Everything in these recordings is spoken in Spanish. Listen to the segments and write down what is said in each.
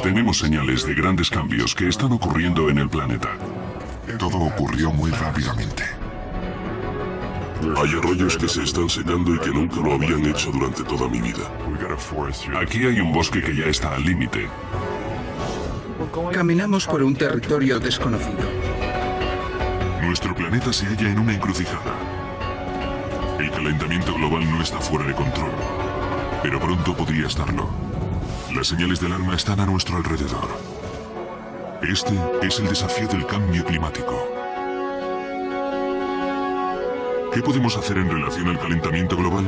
Tenemos señales de grandes cambios que están ocurriendo en el planeta. Todo ocurrió muy rápidamente. Hay arroyos que se están secando y que nunca lo habían hecho durante toda mi vida. Aquí hay un bosque que ya está al límite. Caminamos por un territorio desconocido. Nuestro planeta se halla en una encrucijada. El calentamiento global no está fuera de control, pero pronto podría estarlo. Las señales de alarma están a nuestro alrededor. Este es el desafío del cambio climático. ¿Qué podemos hacer en relación al calentamiento global?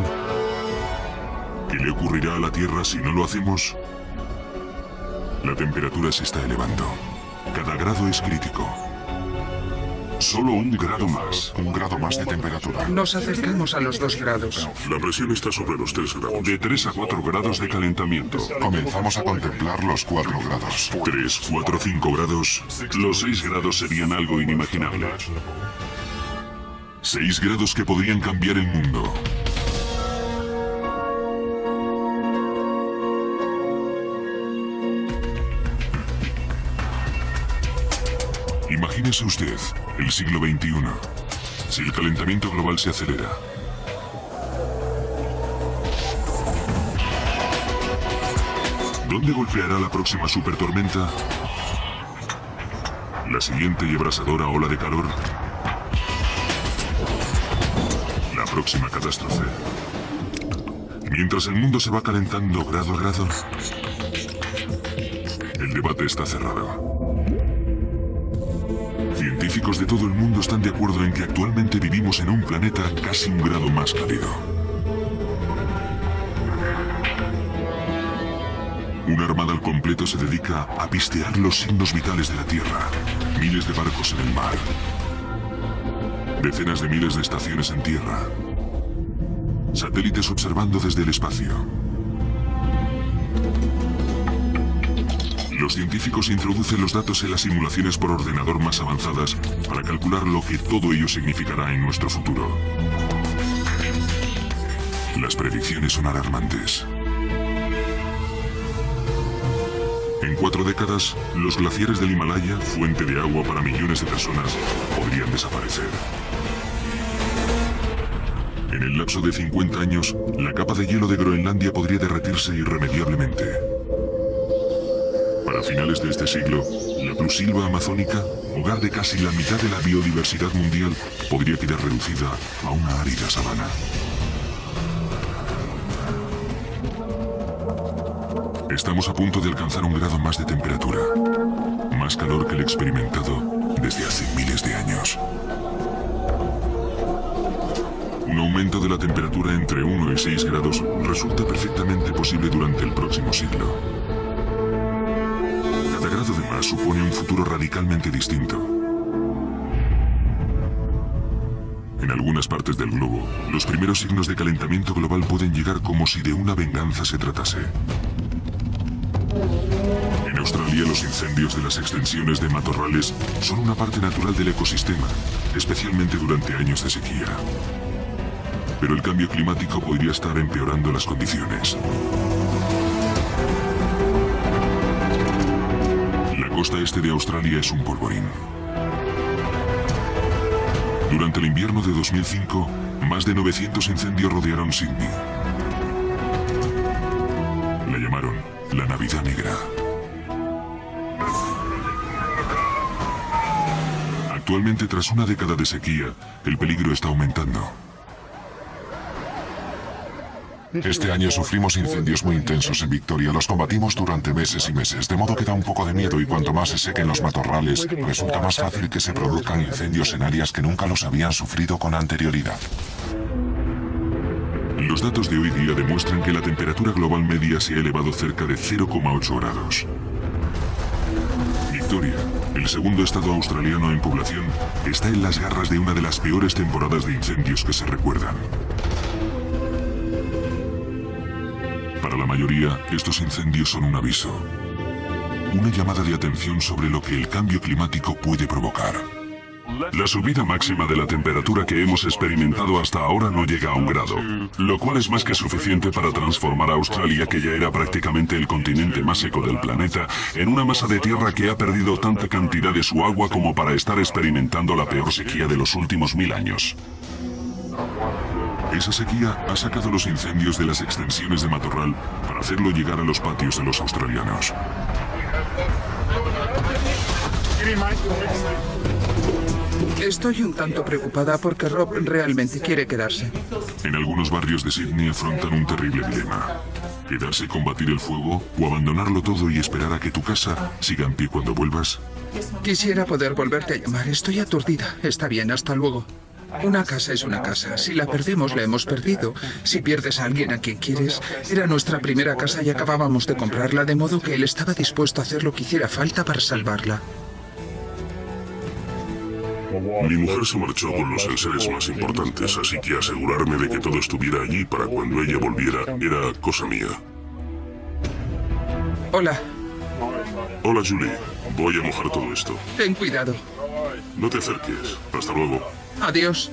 ¿Qué le ocurrirá a la Tierra si no lo hacemos? La temperatura se está elevando. Cada grado es crítico. Solo un grado más. Un grado más de temperatura. Nos acercamos a los 2 grados. La presión está sobre los 3 grados. De 3 a 4 grados de calentamiento. Comenzamos a contemplar los 4 grados. 3, 4, 5 grados. Los 6 grados serían algo inimaginable. 6 grados que podrían cambiar el mundo. Imagínese usted, el siglo XXI, si el calentamiento global se acelera. ¿Dónde golpeará la próxima supertormenta? ¿La siguiente y abrasadora ola de calor? La próxima catástrofe. Mientras el mundo se va calentando grado a grado, el debate está cerrado. Científicos de todo el mundo están de acuerdo en que actualmente vivimos en un planeta casi un grado más cálido. Una armada al completo se dedica a pistear los signos vitales de la Tierra. Miles de barcos en el mar. Decenas de miles de estaciones en tierra. Satélites observando desde el espacio. Los científicos introducen los datos en las simulaciones por ordenador más avanzadas para calcular lo que todo ello significará en nuestro futuro. Las predicciones son alarmantes. En 4 décadas, los glaciares del Himalaya, fuente de agua para millones de personas, podrían desaparecer. En el lapso de 50 años, la capa de hielo de Groenlandia podría derretirse irremediablemente. Para finales de este siglo, la plusilva amazónica, hogar de casi la mitad de la biodiversidad mundial, podría quedar reducida a una árida sabana. Estamos a punto de alcanzar un grado más de temperatura, más calor que el experimentado desde hace miles de años. Un aumento de la temperatura entre 1 y 6 grados resulta perfectamente posible durante el próximo siglo. Cada grado de más supone un futuro radicalmente distinto. En algunas partes del globo, los primeros signos de calentamiento global pueden llegar como si de una venganza se tratase. En Australia, los incendios de las extensiones de matorrales son una parte natural del ecosistema, especialmente durante años de sequía. Pero el cambio climático podría estar empeorando las condiciones. La costa este de Australia es un polvorín. Durante el invierno de 2005, más de 900 incendios rodearon Sydney. La llamaron la Navidad Negra. Actualmente, tras una década de sequía, el peligro está aumentando. Este año sufrimos incendios muy intensos en Victoria. Los combatimos durante meses y meses, de modo que da un poco de miedo y cuanto más se sequen los matorrales, resulta más fácil que se produzcan incendios en áreas que nunca los habían sufrido con anterioridad. Los datos de hoy día demuestran que la temperatura global media se ha elevado cerca de 0,8 grados. Victoria, el segundo estado australiano en población, está en las garras de una de las peores temporadas de incendios que se recuerdan. Para la mayoría, estos incendios son un aviso. Una llamada de atención sobre lo que el cambio climático puede provocar. La subida máxima de la temperatura que hemos experimentado hasta ahora no llega a 1 grado, lo cual es más que suficiente para transformar a Australia, que ya era prácticamente el continente más seco del planeta, en una masa de tierra que ha perdido tanta cantidad de su agua como para estar experimentando la peor sequía de los últimos 1000 años. Esa sequía ha sacado los incendios de las extensiones de matorral para hacerlo llegar a los patios de los australianos. Estoy un tanto preocupada porque Rob realmente quiere quedarse. En algunos barrios de Sydney afrontan un terrible dilema. Quedarse y combatir el fuego o abandonarlo todo y esperar a que tu casa siga en pie cuando vuelvas. Quisiera poder volverte a llamar. Estoy aturdida. Está bien, hasta luego. Una casa es una casa. Si la perdemos, la hemos perdido. Si pierdes a alguien a quien quieres, era nuestra primera casa y acabábamos de comprarla, de modo que él estaba dispuesto a hacer lo que hiciera falta para salvarla. Mi mujer se marchó con los enseres más importantes, así que asegurarme de que todo estuviera allí para cuando ella volviera era cosa mía. Hola, Hola, Julie. Voy a mojar todo esto. ten cuidado. No te acerques. Hasta luego. Adiós.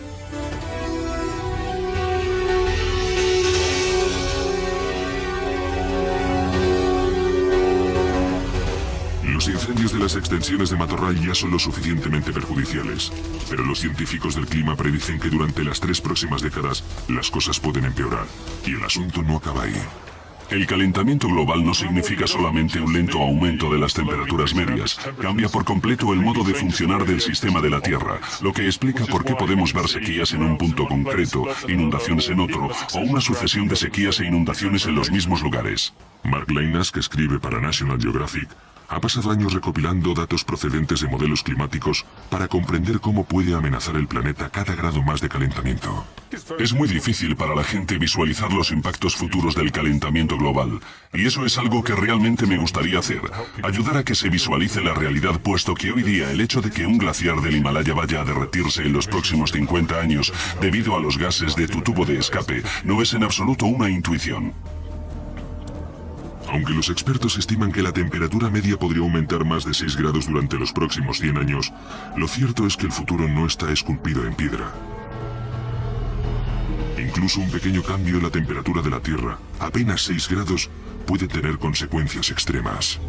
Los incendios de las extensiones de matorral ya son lo suficientemente perjudiciales, pero los científicos del clima predicen que durante las 3 próximas décadas las cosas pueden empeorar, y el asunto no acaba ahí. El calentamiento global no significa solamente un lento aumento de las temperaturas medias, cambia por completo el modo de funcionar del sistema de la Tierra, lo que explica por qué podemos ver sequías en un punto concreto, inundaciones en otro, o una sucesión de sequías e inundaciones en los mismos lugares. Mark Lainas, que escribe para National Geographic, ha pasado años recopilando datos procedentes de modelos climáticos para comprender cómo puede amenazar el planeta cada grado más de calentamiento. Es muy difícil para la gente visualizar los impactos futuros del calentamiento global, y eso es algo que realmente me gustaría hacer, ayudar a que se visualice la realidad, puesto que hoy día el hecho de que un glaciar del Himalaya vaya a derretirse en los próximos 50 años debido a los gases de tu tubo de escape no es en absoluto una intuición. Aunque los expertos estiman que la temperatura media podría aumentar más de 6 grados durante los próximos 100 años, lo cierto es que el futuro no está esculpido en piedra. Incluso un pequeño cambio en la temperatura de la Tierra, apenas 6 grados, puede tener consecuencias extremas.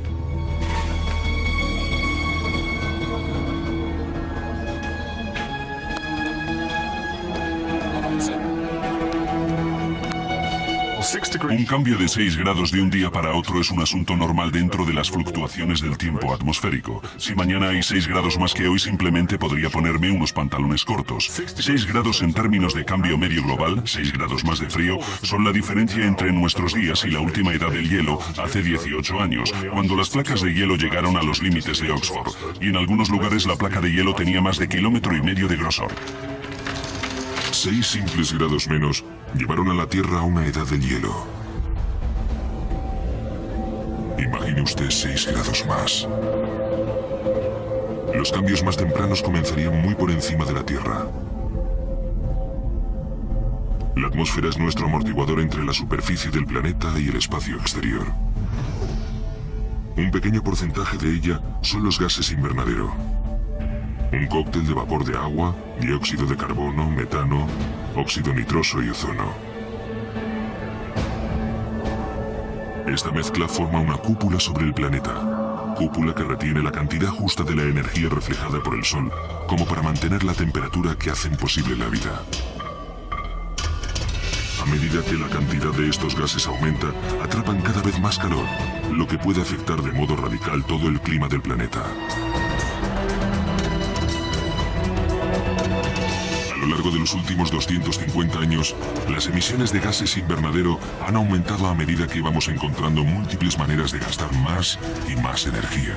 Un cambio de 6 grados de un día para otro es un asunto normal dentro de las fluctuaciones del tiempo atmosférico. Si mañana hay 6 grados más que hoy, simplemente podría ponerme unos pantalones cortos. 6 grados en términos de cambio medio global, 6 grados más de frío, son la diferencia entre nuestros días y la última edad del hielo, hace 18 años, cuando las placas de hielo llegaron a los límites de Oxford, y en algunos lugares la placa de hielo tenía más de 1,5 kilómetros de grosor. 6 simples grados menos llevaron a la Tierra a una edad del hielo. Imagine usted 6 grados más. Los cambios más tempranos comenzarían muy por encima de la Tierra. La atmósfera es nuestro amortiguador entre la superficie del planeta y el espacio exterior. Un pequeño porcentaje de ella son los gases invernadero. Un cóctel de vapor de agua, dióxido de carbono, metano, óxido nitroso y ozono. Esta mezcla forma una cúpula sobre el planeta. Cúpula que retiene la cantidad justa de la energía reflejada por el Sol, como para mantener la temperatura que hacen posible la vida. A medida que la cantidad de estos gases aumenta, atrapan cada vez más calor, lo que puede afectar de modo radical todo el clima del planeta. A lo largo de los últimos 250 años, las emisiones de gases invernadero han aumentado a medida que vamos encontrando múltiples maneras de gastar más y más energía.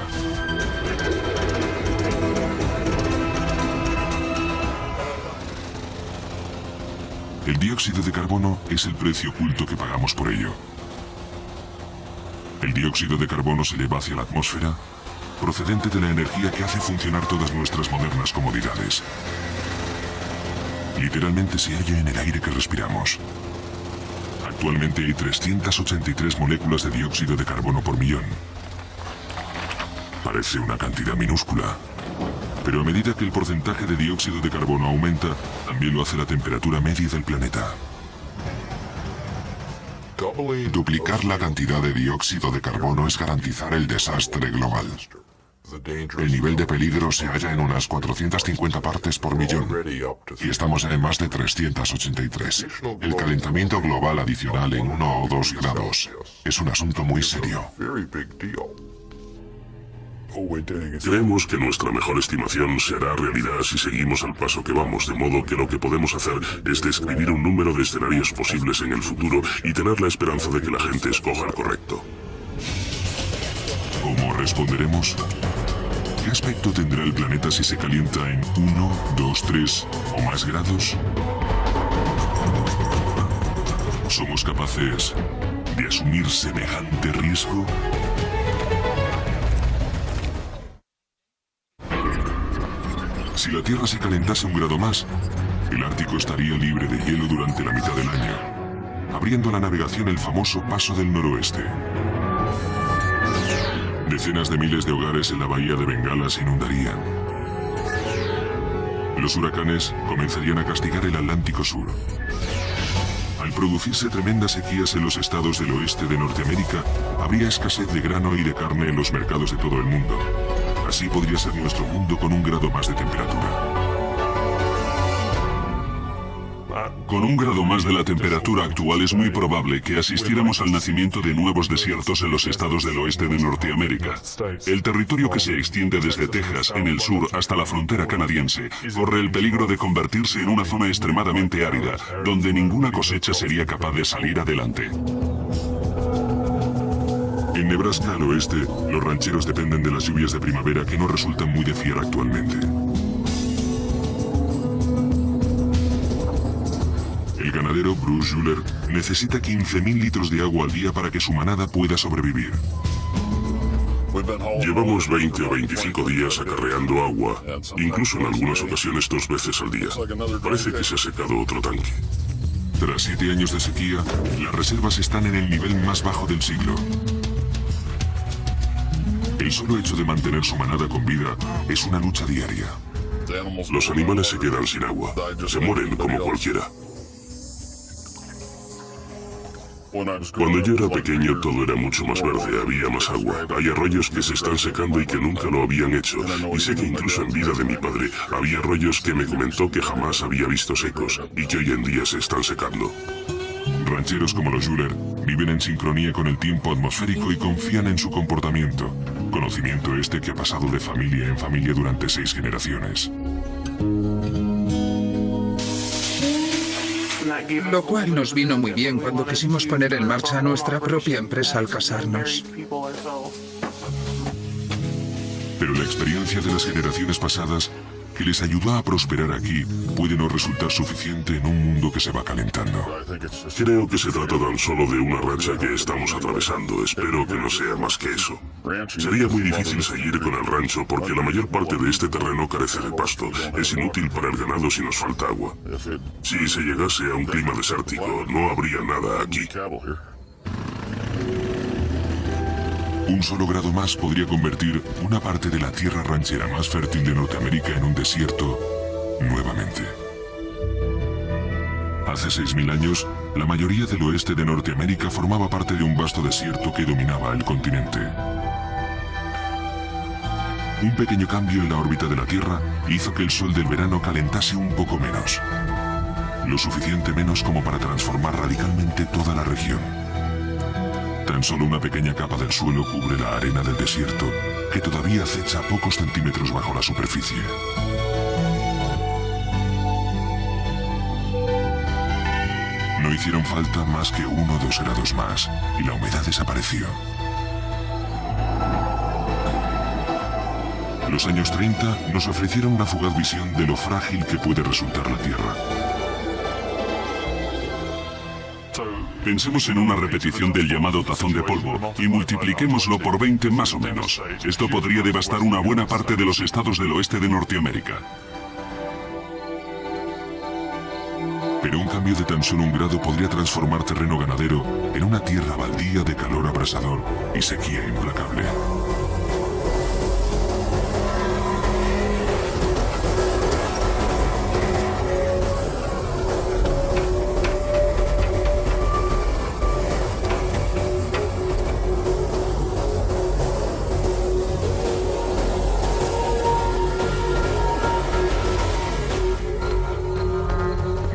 El dióxido de carbono es el precio oculto que pagamos por ello. El dióxido de carbono se eleva hacia la atmósfera, procedente de la energía que hace funcionar todas nuestras modernas comodidades. Literalmente se halla en el aire que respiramos. Actualmente hay 383 moléculas de dióxido de carbono por millón. Parece una cantidad minúscula, Pero a medida que el porcentaje de dióxido de carbono aumenta, también lo hace la temperatura media del planeta. Duplicar la cantidad de dióxido de carbono es garantizar el desastre global. El nivel de peligro se halla en unas 450 partes por millón y estamos ya en más de 383. El calentamiento global adicional en 1 o 2 grados es un asunto muy serio. Creemos que nuestra mejor estimación se hará realidad si seguimos al paso que vamos, de modo que lo que podemos hacer es describir un número de escenarios posibles en el futuro y tener la esperanza de que la gente escoja el correcto. ¿Cómo responderemos? ¿Qué aspecto tendrá el planeta si se calienta en 1, 2, 3 o más grados? ¿Somos capaces de asumir semejante riesgo? Si la Tierra se calentase 1 grado más, el Ártico estaría libre de hielo durante la mitad del año, abriendo a la navegación el famoso Paso del Noroeste. Decenas de miles de hogares en la bahía de Bengala se inundarían. Los huracanes comenzarían a castigar el Atlántico Sur. Al producirse tremendas sequías en los estados del oeste de Norteamérica, habría escasez de grano y de carne en los mercados de todo el mundo. Así podría ser nuestro mundo con 1 grado más de temperatura. Con 1 grado más de la temperatura actual es muy probable que asistiéramos al nacimiento de nuevos desiertos en los estados del oeste de Norteamérica. El territorio que se extiende desde Texas en el sur hasta la frontera canadiense corre el peligro de convertirse en una zona extremadamente árida, donde ninguna cosecha sería capaz de salir adelante. En Nebraska, al oeste, los rancheros dependen de las lluvias de primavera que no resultan muy de fiar actualmente. El ganadero Bruce Schuller necesita 15.000 litros de agua al día para que su manada pueda sobrevivir. Llevamos 20 o 25 días acarreando agua, incluso en algunas ocasiones 2 veces al día. Parece que se ha secado otro tanque. Tras 7 años de sequía, las reservas están en el nivel más bajo del siglo. El solo hecho de mantener su manada con vida es una lucha diaria. Los animales se quedan sin agua, se mueren como cualquiera. Cuando yo era pequeño todo era mucho más verde, había más agua. Hay arroyos que se están secando y que nunca lo habían hecho. Y sé que incluso en vida de mi padre había arroyos que me comentó que jamás había visto secos y que hoy en día se están secando. Rancheros como los Schuller viven en sincronía con el tiempo atmosférico y confían en su comportamiento. Conocimiento este que ha pasado de familia en familia durante 6 generaciones. Lo cual nos vino muy bien cuando quisimos poner en marcha nuestra propia empresa al casarnos. Pero la experiencia de las generaciones pasadas, que les ayudó a prosperar aquí, puede no resultar suficiente en un mundo que se va calentando. Creo que se trata tan solo de una racha que estamos atravesando. Espero que no sea más que eso. Sería muy difícil seguir con el rancho porque la mayor parte de este terreno carece de pasto. Es inútil para el ganado si nos falta agua. Si se llegase a un clima desértico, no habría nada aquí. 1 solo grado más podría convertir una parte de la tierra ranchera más fértil de Norteamérica en un desierto nuevamente. Hace 6.000 años, la mayoría del oeste de Norteamérica formaba parte de un vasto desierto que dominaba el continente. Un pequeño cambio en la órbita de la Tierra hizo que el sol del verano calentase un poco menos. Lo suficiente menos como para transformar radicalmente toda la región. Tan solo una pequeña capa del suelo cubre la arena del desierto, que todavía acecha a pocos centímetros bajo la superficie. No hicieron falta más que 1 o 2 grados más, y la humedad desapareció. Los años 30 nos ofrecieron una fugaz visión de lo frágil que puede resultar la Tierra. Pensemos en una repetición del llamado tazón de polvo y multipliquémoslo por 20 más o menos. Esto podría devastar una buena parte de los estados del oeste de Norteamérica. Pero un cambio de tan solo 1 grado podría transformar terreno ganadero en una tierra baldía de calor abrasador y sequía implacable.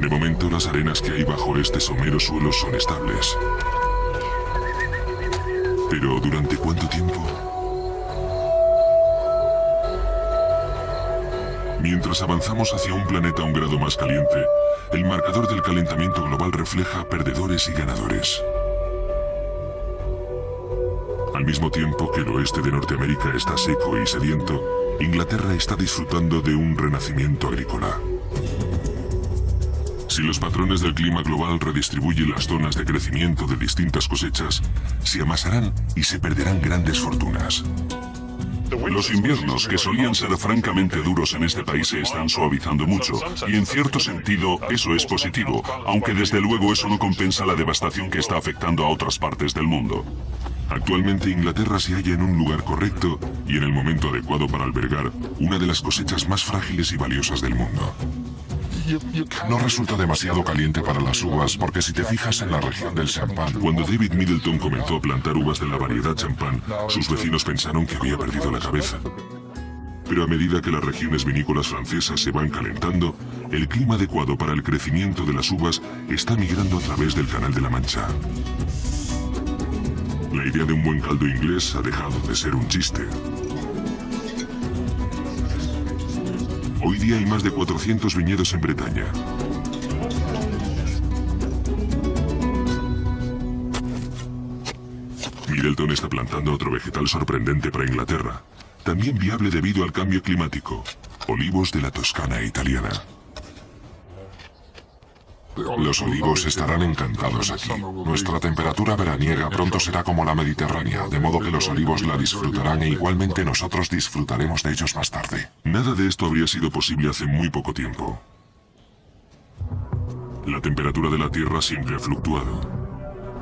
De momento, las arenas que hay bajo este somero suelo son estables. Pero ¿durante cuánto tiempo? Mientras avanzamos hacia un planeta un grado más caliente, el marcador del calentamiento global refleja perdedores y ganadores. Al mismo tiempo que el oeste de Norteamérica está seco y sediento, Inglaterra está disfrutando de un renacimiento agrícola. Si los patrones del clima global redistribuyen las zonas de crecimiento de distintas cosechas, se amasarán y se perderán grandes fortunas. Los inviernos, que solían ser francamente duros en este país, se están suavizando mucho, y en cierto sentido eso es positivo, aunque desde luego eso no compensa la devastación que está afectando a otras partes del mundo. Actualmente Inglaterra se halla en un lugar correcto y en el momento adecuado para albergar una de las cosechas más frágiles y valiosas del mundo. No resulta demasiado caliente para las uvas porque si te fijas en la región del champán, Cuando David Middleton comenzó a plantar uvas de la variedad champán, sus vecinos pensaron que había perdido la cabeza. Pero a medida que las regiones vinícolas francesas se van calentando, el clima adecuado para el crecimiento de las uvas está migrando a través del Canal de la Mancha. La idea de un buen caldo inglés ha dejado de ser un chiste. Hoy día hay más de 400 viñedos en Bretaña. Middleton está plantando otro vegetal sorprendente para Inglaterra, también viable debido al cambio climático: olivos de la Toscana italiana. los olivos estarán encantados aquí. Nuestra temperatura veraniega pronto será como la mediterránea, de modo que los olivos la disfrutarán e igualmente nosotros disfrutaremos de ellos más tarde. Nada de esto habría sido posible hace muy poco tiempo. La temperatura de la Tierra siempre ha fluctuado,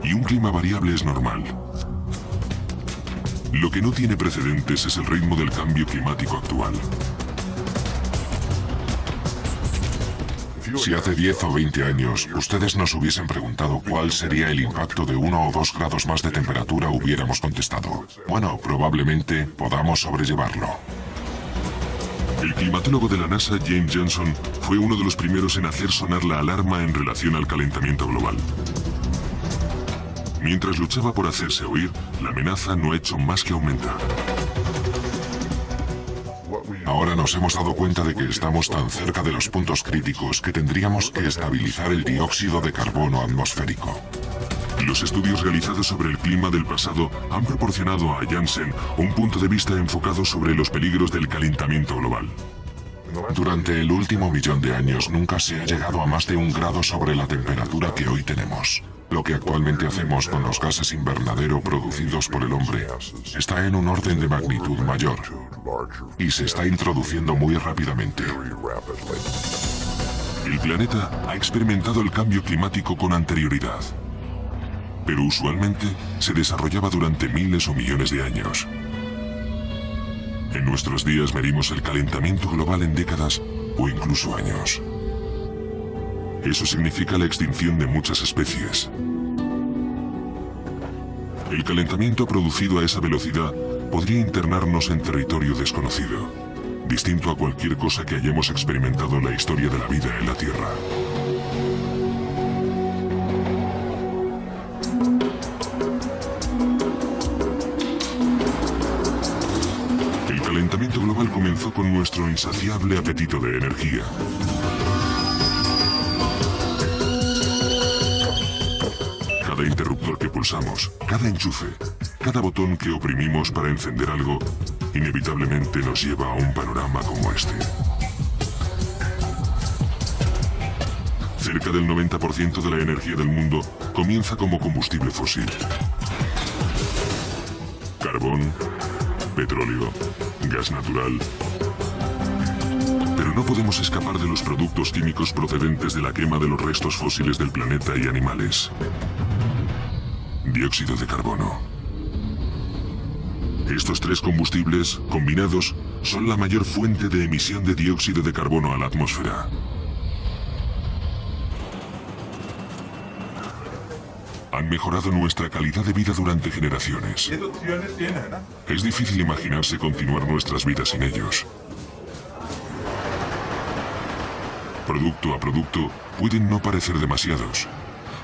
y un clima variable es normal. Lo que no tiene precedentes es el ritmo del cambio climático actual. Si hace 10 o 20 años ustedes nos hubiesen preguntado cuál sería el impacto de 1 o 2 grados más de temperatura, hubiéramos contestado: bueno, probablemente podamos sobrellevarlo. El climatólogo de la NASA, James Johnson, fue uno de los primeros en hacer sonar la alarma en relación al calentamiento global. Mientras luchaba por hacerse oír, la amenaza no ha hecho más que aumentar. Ahora nos hemos dado cuenta de que estamos tan cerca de los puntos críticos que tendríamos que estabilizar el dióxido de carbono atmosférico. Los estudios realizados sobre el clima del pasado han proporcionado a Janssen un punto de vista enfocado sobre los peligros del calentamiento global. Durante el último millón de años nunca se ha llegado a más de 1 grado sobre la temperatura que hoy tenemos. Lo que actualmente hacemos con los gases invernadero producidos por el hombre está en un orden de magnitud mayor y se está introduciendo muy rápidamente. El planeta ha experimentado el cambio climático con anterioridad, pero usualmente se desarrollaba durante miles o millones de años. En nuestros días medimos el calentamiento global en décadas o incluso años. Eso significa la extinción de muchas especies. El calentamiento producido a esa velocidad podría internarnos en territorio desconocido, distinto a cualquier cosa que hayamos experimentado en la historia de la vida en la Tierra. El calentamiento global comenzó con nuestro insaciable apetito de energía. Cada interruptor que pulsamos, cada enchufe, cada botón que oprimimos para encender algo, inevitablemente nos lleva a un panorama como este. Cerca del 90% de la energía del mundo comienza como combustible fósil. Carbón, petróleo, gas natural. Pero no podemos escapar de los productos químicos procedentes de la quema de los restos fósiles del planeta y animales. Dióxido de carbono. Estos 3 combustibles, combinados, son la mayor fuente de emisión de dióxido de carbono a la atmósfera. Han mejorado nuestra calidad de vida durante generaciones. Es difícil imaginarse continuar nuestras vidas sin ellos. producto a producto, pueden no parecer demasiados.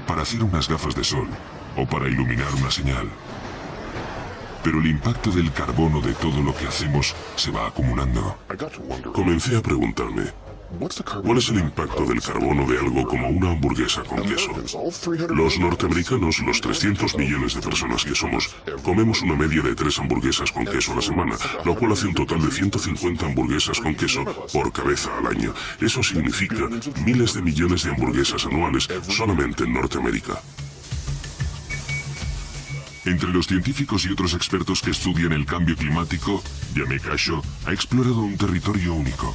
Para hacer unas gafas de sol o para iluminar una señal. Pero el impacto del carbono de todo lo que hacemos se va acumulando. Comencé a preguntarme, ¿cuál es el impacto del carbono de algo como una hamburguesa con queso? Los norteamericanos, los 300 millones de personas que somos, comemos una media de 3 hamburguesas con queso a la semana, lo cual hace un total de 150 hamburguesas con queso por cabeza al año. Eso significa miles de millones de hamburguesas anuales solamente en Norteamérica. Entre los científicos y otros expertos que estudian el cambio climático, Yame Kasho ha explorado un territorio único.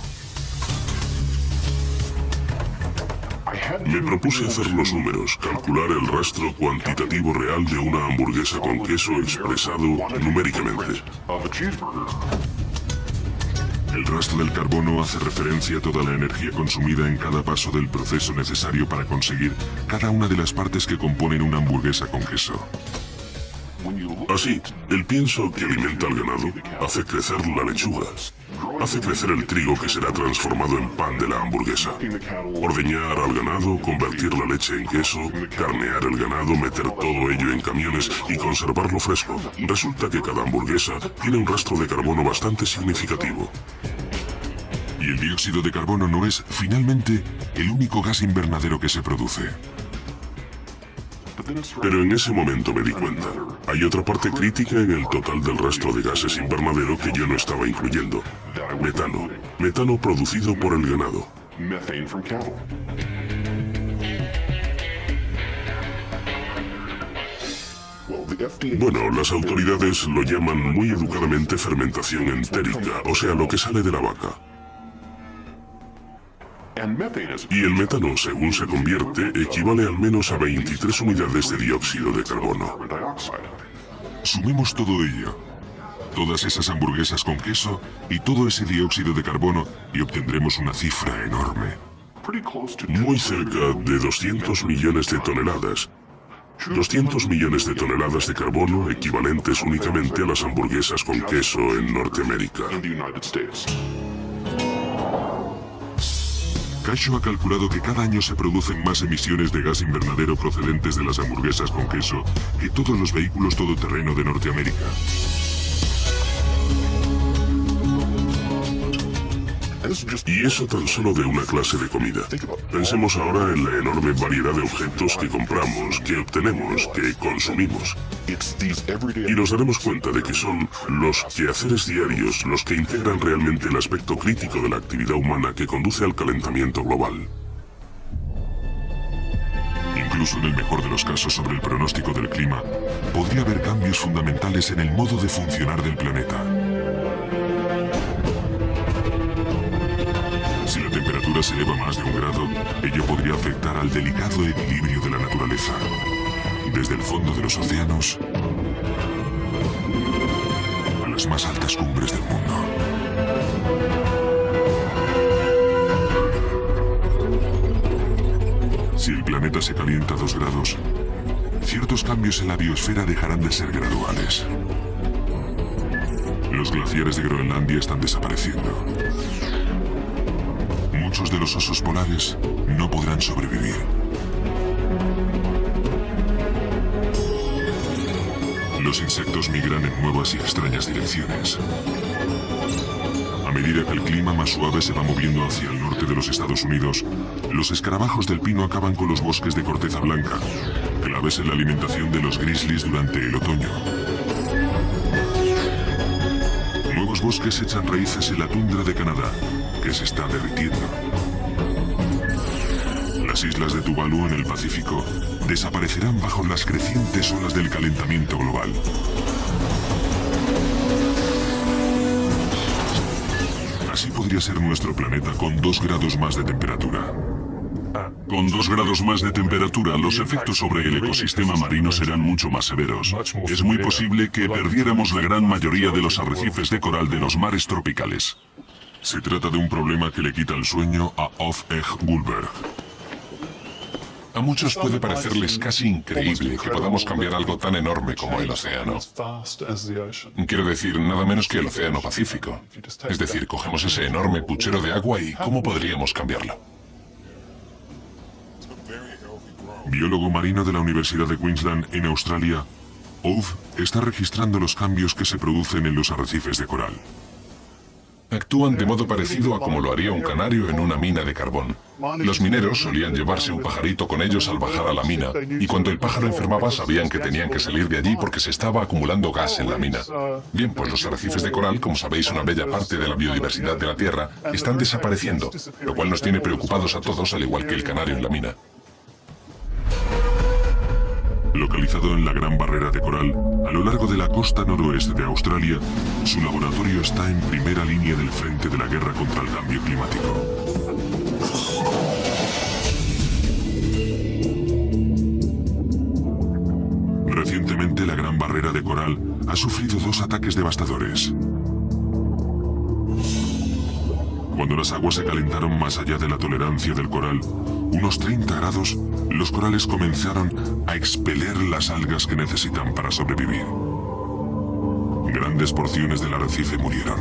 Me propuse hacer los números, calcular el rastro cuantitativo real de una hamburguesa con queso expresado numéricamente. El rastro del carbono hace referencia a toda la energía consumida en cada paso del proceso necesario para conseguir cada una de las partes que componen una hamburguesa con queso. Así, el pienso que alimenta al ganado hace crecer la lechuga, hace crecer el trigo que será transformado en pan de la hamburguesa, ordeñar al ganado, convertir la leche en queso, carnear el ganado, meter todo ello en camiones y conservarlo fresco. Resulta que cada hamburguesa tiene un rastro de carbono bastante significativo. Y el dióxido de carbono no es, finalmente, el único gas invernadero que se produce. Pero en ese momento me di cuenta, hay otra parte crítica en el total del rastro de gases invernadero que yo no estaba incluyendo. Metano. Metano producido por el ganado. Bueno, las autoridades lo llaman muy educadamente fermentación entérica, o sea, lo que sale de la vaca. Y el metano, según se convierte, equivale al menos a 23 unidades de dióxido de carbono. Sumemos todo ello, todas esas hamburguesas con queso y todo ese dióxido de carbono y obtendremos una cifra enorme. Muy cerca de 200 millones de toneladas. 200 millones de toneladas de carbono equivalentes únicamente a las hamburguesas con queso en Norteamérica. Kasho ha calculado que cada año se producen más emisiones de gas invernadero procedentes de las hamburguesas con queso que todos los vehículos todoterreno de Norteamérica. Y eso tan solo de una clase de comida. Pensemos ahora en la enorme variedad de objetos que compramos, que obtenemos, que consumimos. Y nos daremos cuenta de que son los quehaceres diarios los que integran realmente el aspecto crítico de la actividad humana que conduce al calentamiento global. Incluso en el mejor de los casos sobre el pronóstico del clima, podría haber cambios fundamentales en el modo de funcionar del planeta. Si la temperatura se eleva más de 1 grado, ello podría afectar al delicado equilibrio de la naturaleza, desde el fondo de los océanos a las más altas cumbres del mundo. Si el planeta se calienta 2 grados, ciertos cambios en la biosfera dejarán de ser graduales. Los glaciares de Groenlandia están desapareciendo. Muchos de los osos polares no podrán sobrevivir. Los insectos migran en nuevas y extrañas direcciones. A medida que el clima más suave se va moviendo hacia el norte de los Estados Unidos, los escarabajos del pino acaban con los bosques de corteza blanca, claves en la alimentación de los grizzlies durante el otoño. Nuevos bosques echan raíces en la tundra de Canadá, que se está derritiendo. Las islas de Tuvalu en el Pacífico desaparecerán bajo las crecientes olas del calentamiento global. Así podría ser nuestro planeta con 2 grados más de temperatura. Con 2 grados más de temperatura, los efectos sobre el ecosistema marino serán mucho más severos. Es muy posible que perdiéramos la gran mayoría de los arrecifes de coral de los mares tropicales. Se trata de un problema que le quita el sueño a Ove Gullberg. A muchos puede parecerles casi increíble que podamos cambiar algo tan enorme como el océano. Quiero decir, nada menos que el océano Pacífico. Es decir, cogemos ese enorme puchero de agua y ¿cómo podríamos cambiarlo? Biólogo marino de la Universidad de Queensland en Australia, Ove está registrando los cambios que se producen en los arrecifes de coral. Actúan de modo parecido a como lo haría un canario en una mina de carbón. Los mineros solían llevarse un pajarito con ellos al bajar a la mina, y cuando el pájaro enfermaba sabían que tenían que salir de allí porque se estaba acumulando gas en la mina. Bien, pues los arrecifes de coral, como sabéis, una bella parte de la biodiversidad de la Tierra, están desapareciendo, lo cual nos tiene preocupados a todos, al igual que el canario en la mina. Localizado en la Gran Barrera de Coral, a lo largo de la costa noroeste de Australia, su laboratorio está en primera línea del frente de la guerra contra el cambio climático. Recientemente, la Gran Barrera de Coral ha sufrido 2 ataques devastadores. Cuando las aguas se calentaron más allá de la tolerancia del coral, unos 30 grados, los corales comenzaron a expeler las algas que necesitan para sobrevivir. Grandes porciones del arrecife murieron.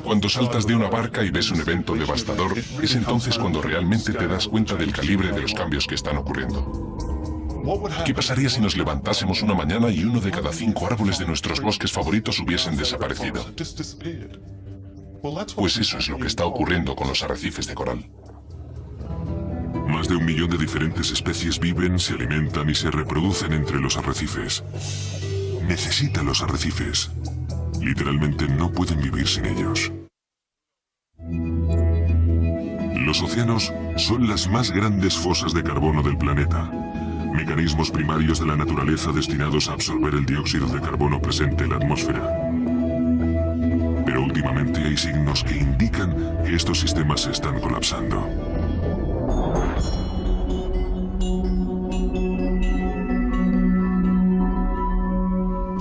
Cuando saltas de una barca y ves un evento devastador, es entonces cuando realmente te das cuenta del calibre de los cambios que están ocurriendo. ¿Qué pasaría si nos levantásemos una mañana y 1 de cada 5 árboles de nuestros bosques favoritos hubiesen desaparecido? Pues eso es lo que está ocurriendo con los arrecifes de coral. Más de 1 millón de diferentes especies viven, se alimentan y se reproducen entre los arrecifes. Necesitan los arrecifes. Literalmente no pueden vivir sin ellos. Los océanos son las más grandes fosas de carbono del planeta. Mecanismos primarios de la naturaleza destinados a absorber el dióxido de carbono presente en la atmósfera. Pero últimamente hay signos que indican que estos sistemas se están colapsando.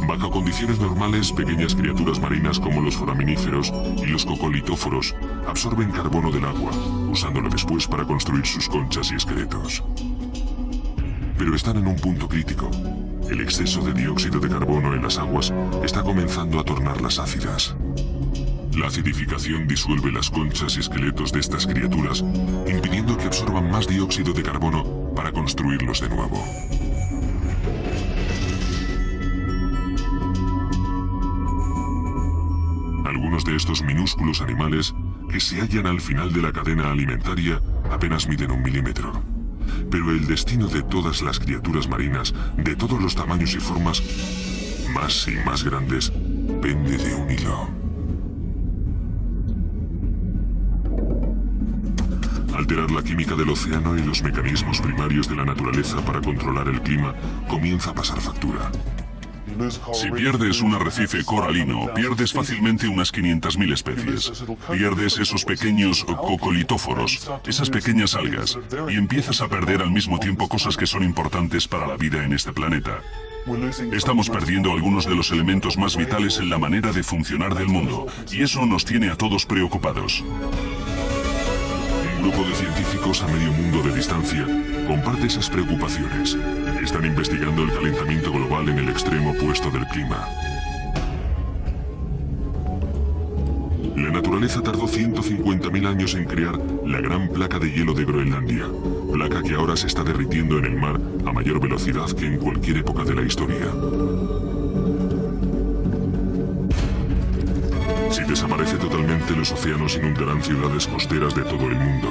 Bajo condiciones normales, pequeñas criaturas marinas como los foraminíferos y los cocolitóforos absorben carbono del agua, usándolo después para construir sus conchas y esqueletos. Pero están en un punto crítico. El exceso de dióxido de carbono en las aguas está comenzando a tornarlas ácidas. La acidificación disuelve las conchas y esqueletos de estas criaturas, impidiendo que absorban más dióxido de carbono para construirlos de nuevo. Algunos de estos minúsculos animales, que se hallan al final de la cadena alimentaria, apenas miden 1 milímetro. Pero el destino de todas las criaturas marinas, de todos los tamaños y formas, más y más grandes, pende de un hilo. Alterar la química del océano y los mecanismos primarios de la naturaleza para controlar el clima comienza a pasar factura. Si pierdes un arrecife coralino, pierdes fácilmente unas 500.000 especies. Pierdes esos pequeños cocolitóforos, esas pequeñas algas, y empiezas a perder al mismo tiempo cosas que son importantes para la vida en este planeta. Estamos perdiendo algunos de los elementos más vitales en la manera de funcionar del mundo, y eso nos tiene a todos preocupados. Un grupo de científicos a medio mundo de distancia comparte esas preocupaciones. Están investigando el calentamiento global en el extremo opuesto del clima. La naturaleza tardó 150.000 años en crear la gran placa de hielo de Groenlandia, placa que ahora se está derritiendo en el mar a mayor velocidad que en cualquier época de la historia. Si desaparece totalmente, los océanos inundarán ciudades costeras de todo el mundo.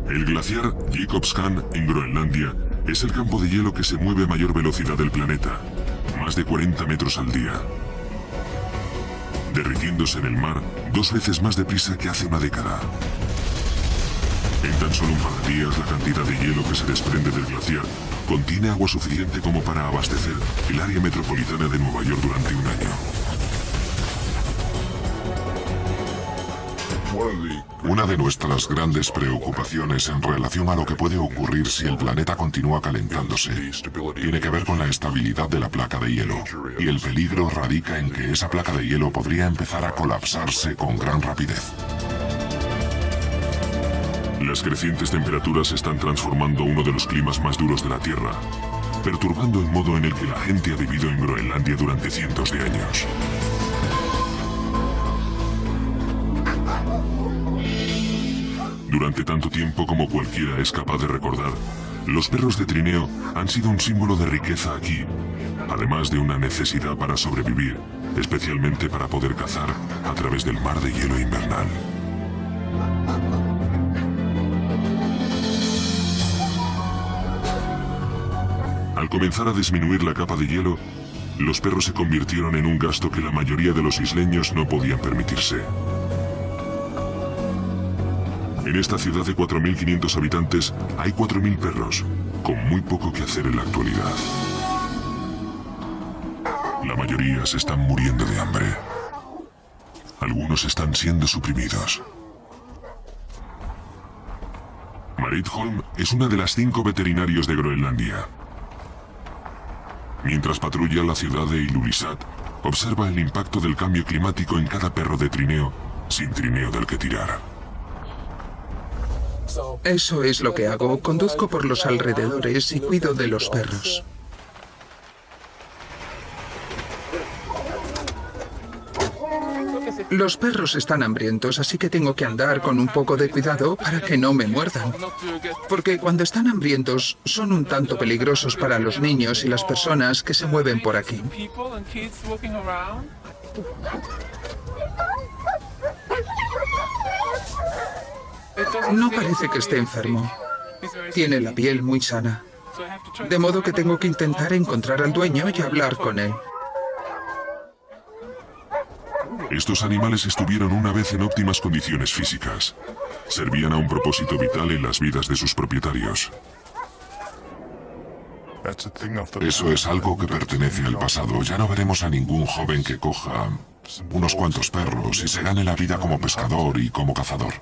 El glaciar Jakobshavn en Groenlandia es el campo de hielo que se mueve a mayor velocidad del planeta, más de 40 metros al día, derritiéndose en el mar 2 veces más deprisa que hace una década. En tan solo un par de días, la cantidad de hielo que se desprende del glaciar contiene agua suficiente como para abastecer el área metropolitana de Nueva York durante un año. Una de nuestras grandes preocupaciones en relación a lo que puede ocurrir si el planeta continúa calentándose tiene que ver con la estabilidad de la placa de hielo, y el peligro radica en que esa placa de hielo podría empezar a colapsarse con gran rapidez. Las crecientes temperaturas están transformando uno de los climas más duros de la Tierra. perturbando el modo en el que la gente ha vivido en Groenlandia durante cientos de años. Durante tanto tiempo como cualquiera es capaz de recordar, los perros de trineo han sido un símbolo de riqueza aquí, además de una necesidad para sobrevivir, especialmente para poder cazar a través del mar de hielo invernal. Al comenzar a disminuir la capa de hielo, los perros se convirtieron en un gasto que la mayoría de los isleños no podían permitirse. En esta ciudad de 4.500 habitantes hay 4.000 perros, con muy poco que hacer en la actualidad. La mayoría se están muriendo de hambre. Algunos están siendo suprimidos. Marit Holm es una de las 5 veterinarios de Groenlandia. Mientras patrulla la ciudad de Ilulissat, observa el impacto del cambio climático en cada perro de trineo, sin trineo del que tirar. Eso es lo que hago. Conduzco por los alrededores y cuido de los perros. Los perros están hambrientos, así que tengo que andar con un poco de cuidado para que no me muerdan. Porque cuando están hambrientos, son un tanto peligrosos para los niños y las personas que se mueven por aquí. No parece que esté enfermo. Tiene la piel muy sana. De modo que tengo que intentar encontrar al dueño y hablar con él. Estos animales estuvieron una vez en óptimas condiciones físicas. Servían a un propósito vital en las vidas de sus propietarios. Eso es algo que pertenece al pasado. Ya no veremos a ningún joven que coja unos cuantos perros y se gane la vida como pescador y como cazador.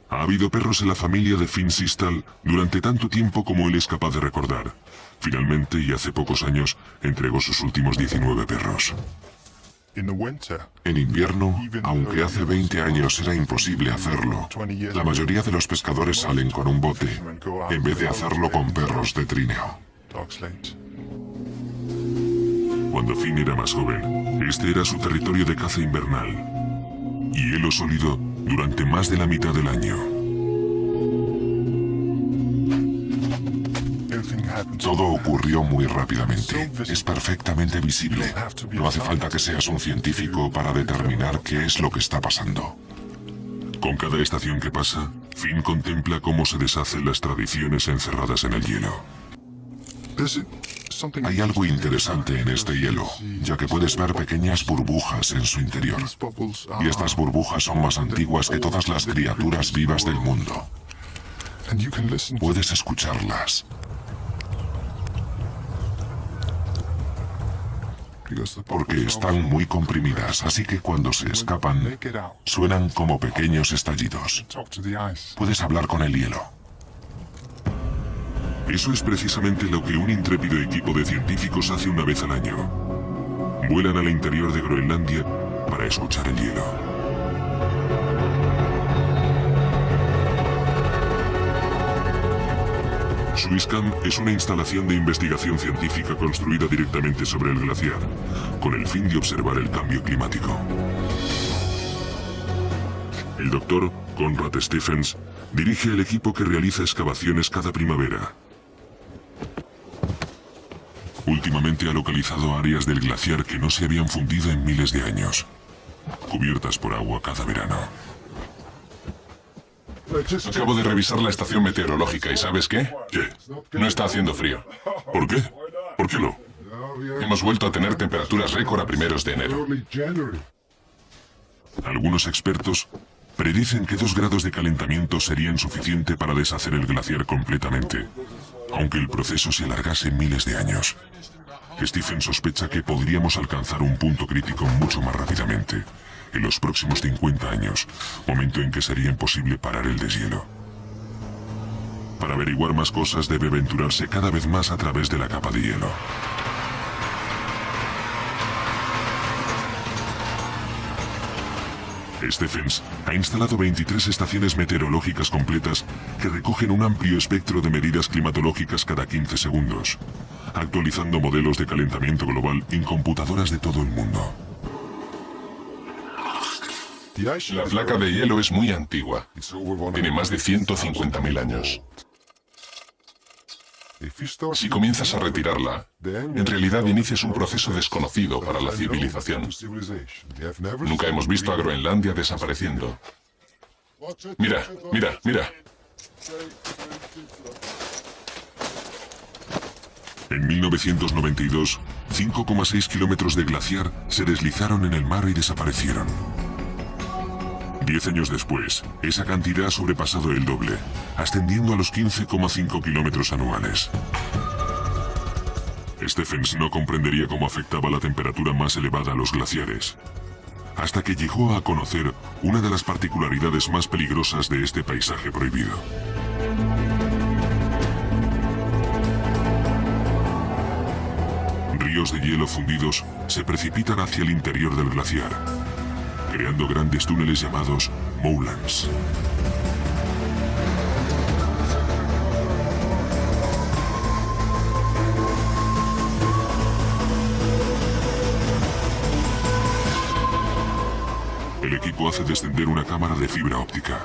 Ha habido perros en la familia de Finn Sistal durante tanto tiempo como él es capaz de recordar. Finalmente, y hace pocos años, entregó sus últimos 19 perros. En invierno, aunque hace 20 años era imposible hacerlo, la mayoría de los pescadores salen con un bote, en vez de hacerlo con perros de trineo. Cuando Finn era más joven, este era su territorio de caza invernal. Y hielo sólido durante más de la mitad del año. Todo ocurrió muy rápidamente. Es perfectamente visible. No hace falta que seas un científico para determinar qué es lo que está pasando. Con cada estación que pasa, Finn contempla cómo se deshacen las tradiciones encerradas en el hielo. Hay algo interesante en este hielo, ya que puedes ver pequeñas burbujas en su interior. Y estas burbujas son más antiguas que todas las criaturas vivas del mundo. Puedes escucharlas. Porque están muy comprimidas, así que cuando se escapan, suenan como pequeños estallidos. Puedes hablar con el hielo. Eso es precisamente lo que un intrépido equipo de científicos hace una vez al año. Vuelan al interior de Groenlandia para escuchar el hielo. Suiscam es una instalación de investigación científica construida directamente sobre el glaciar, con el fin de observar el cambio climático. El doctor Conrad Stephens dirige el equipo que realiza excavaciones cada primavera. Últimamente ha localizado áreas del glaciar que no se habían fundido en miles de años, cubiertas por agua cada verano. Acabo de revisar la estación meteorológica y ¿sabes qué? ¿Qué? No está haciendo frío. ¿Por qué? ¿Por qué no? Hemos vuelto a tener temperaturas récord a primeros de enero. Algunos expertos predicen que 2 grados de calentamiento serían suficiente para deshacer el glaciar completamente, aunque el proceso se alargase miles de años. Stephen sospecha que podríamos alcanzar un punto crítico mucho más rápidamente, en los próximos 50 años, momento en que sería imposible parar el deshielo. Para averiguar más cosas debe aventurarse cada vez más a través de la capa de hielo. Stephens ha instalado 23 estaciones meteorológicas completas que recogen un amplio espectro de medidas climatológicas cada 15 segundos, actualizando modelos de calentamiento global en computadoras de todo el mundo. La placa de hielo es muy antigua. Tiene más de 150.000 años. Si comienzas a retirarla, en realidad inicias un proceso desconocido para la civilización. Nunca hemos visto a Groenlandia desapareciendo. Mira, mira, mira. En 1992, 5,6 kilómetros de glaciar se deslizaron en el mar y desaparecieron. 10 años después, esa cantidad ha sobrepasado el doble, ascendiendo a los 15,5 kilómetros anuales. Stephens no comprendería cómo afectaba la temperatura más elevada a los glaciares, hasta que llegó a conocer una de las particularidades más peligrosas de este paisaje prohibido. Ríos de hielo fundidos se precipitan hacia el interior del glaciar, creando grandes túneles llamados moulins. El equipo hace descender una cámara de fibra óptica.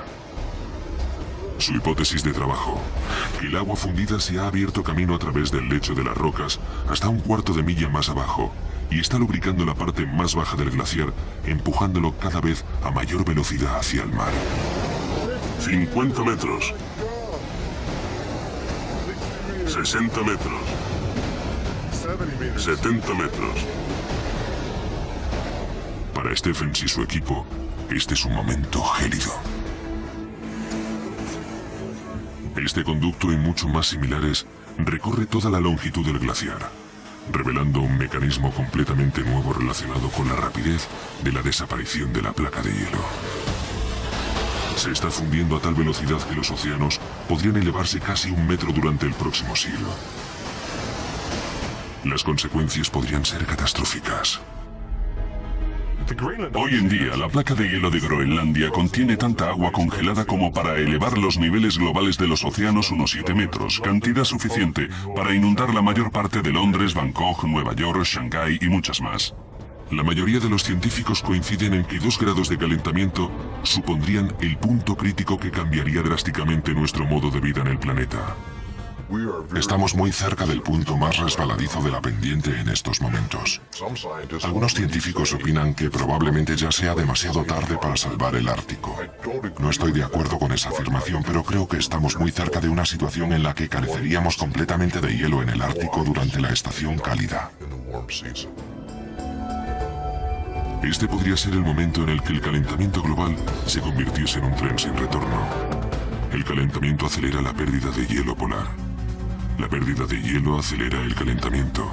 Su hipótesis de trabajo: que el agua fundida se ha abierto camino a través del lecho de las rocas hasta un cuarto de milla más abajo y está lubricando la parte más baja del glaciar, empujándolo cada vez a mayor velocidad hacia el mar. 50 metros. 60 metros. 70 metros. Para Stephens y su equipo, este es un momento gélido. Este conducto y mucho más similares recorre toda la longitud del glaciar, revelando un mecanismo completamente nuevo relacionado con la rapidez de la desaparición de la placa de hielo. Se está fundiendo a tal velocidad que los océanos podrían elevarse casi 1 metro durante el próximo siglo. Las consecuencias podrían ser catastróficas. Hoy en día, la placa de hielo de Groenlandia contiene tanta agua congelada como para elevar los niveles globales de los océanos unos 7 metros, cantidad suficiente para inundar la mayor parte de Londres, Bangkok, Nueva York, Shanghái y muchas más. La mayoría de los científicos coinciden en que 2 grados de calentamiento supondrían el punto crítico que cambiaría drásticamente nuestro modo de vida en el planeta. Estamos muy cerca del punto más resbaladizo de la pendiente en estos momentos. Algunos científicos opinan que probablemente ya sea demasiado tarde para salvar el Ártico. No estoy de acuerdo con esa afirmación, pero creo que estamos muy cerca de una situación en la que careceríamos completamente de hielo en el Ártico durante la estación cálida. Este podría ser el momento en el que el calentamiento global se convirtiese en un tren sin retorno. El calentamiento acelera la pérdida de hielo polar. La pérdida de hielo acelera el calentamiento.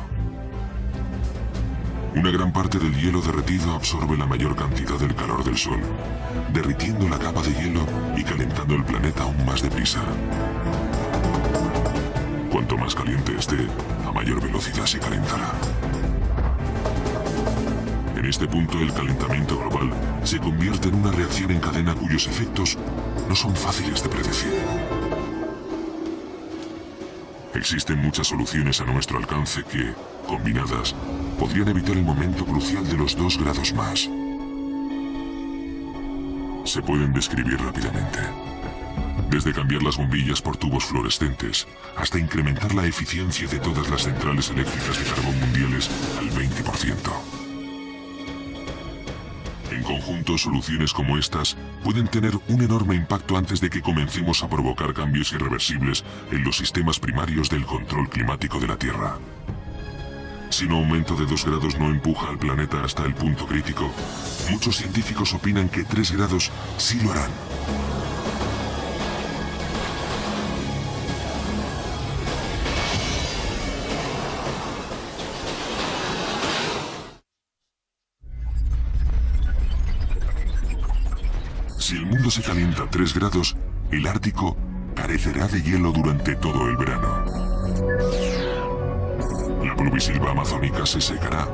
Una gran parte del hielo derretido absorbe la mayor cantidad del calor del Sol, derritiendo la capa de hielo y calentando el planeta aún más deprisa. Cuanto más caliente esté, a mayor velocidad se calentará. En este punto, el calentamiento global se convierte en una reacción en cadena cuyos efectos no son fáciles de predecir. Existen muchas soluciones a nuestro alcance que, combinadas, podrían evitar el momento crucial de los 2 grados más. Se pueden describir rápidamente. Desde cambiar las bombillas por tubos fluorescentes, hasta incrementar la eficiencia de todas las centrales eléctricas de carbón mundiales al 20%. En conjunto, soluciones como estas pueden tener un enorme impacto antes de que comencemos a provocar cambios irreversibles en los sistemas primarios del control climático de la Tierra. Si un aumento de 2 grados no empuja al planeta hasta el punto crítico, muchos científicos opinan que 3 grados sí lo harán. Si el mundo se calienta 3 grados, el Ártico carecerá de hielo durante todo el verano. La pluvisilva amazónica se secará.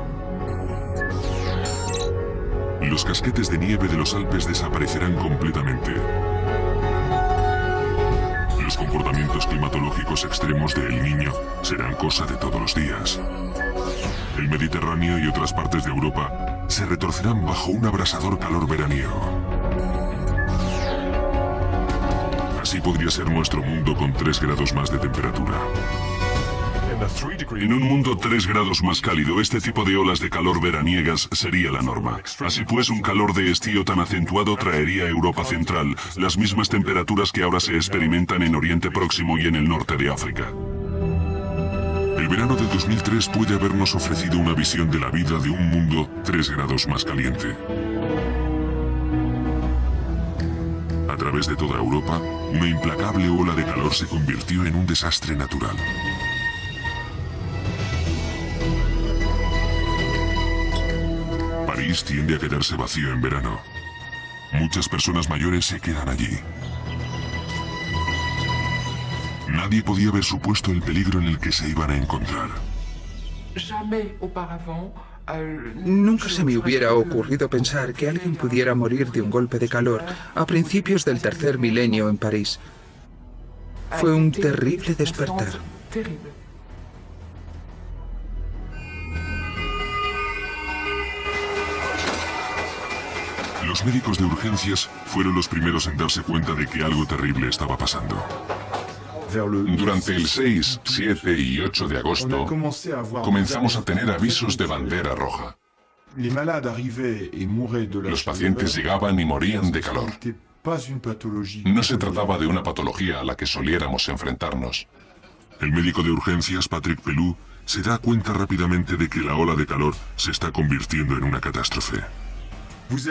Los casquetes de nieve de los Alpes desaparecerán completamente. Los comportamientos climatológicos extremos de El Niño serán cosa de todos los días. El Mediterráneo y otras partes de Europa se retorcerán bajo un abrasador calor veraniego. Así podría ser nuestro mundo con 3 grados más de temperatura. En un mundo 3 grados más cálido, este tipo de olas de calor veraniegas sería la norma. Así pues, un calor de estío tan acentuado traería a Europa Central las mismas temperaturas que ahora se experimentan en Oriente Próximo y en el norte de África. El verano del 2003 puede habernos ofrecido una visión de la vida de un mundo 3 grados más caliente. A través de toda Europa, una implacable ola de calor se convirtió en un desastre natural. París tiende a quedarse vacío en verano. Muchas personas mayores se quedan allí. Nadie podía haber supuesto el peligro en el que se iban a encontrar. Nunca se me hubiera ocurrido pensar que alguien pudiera morir de un golpe de calor a principios del 3er milenio en París. Fue un terrible despertar. Los médicos de urgencias fueron los primeros en darse cuenta de que algo terrible estaba pasando. Durante el 6, 7 y 8 de agosto, comenzamos a tener avisos de bandera roja. Los pacientes llegaban y morían de calor. No se trataba de una patología a la que soliéramos enfrentarnos. El médico de urgencias, Patrick Pelloux, se da cuenta rápidamente de que la ola de calor se está convirtiendo en una catástrofe.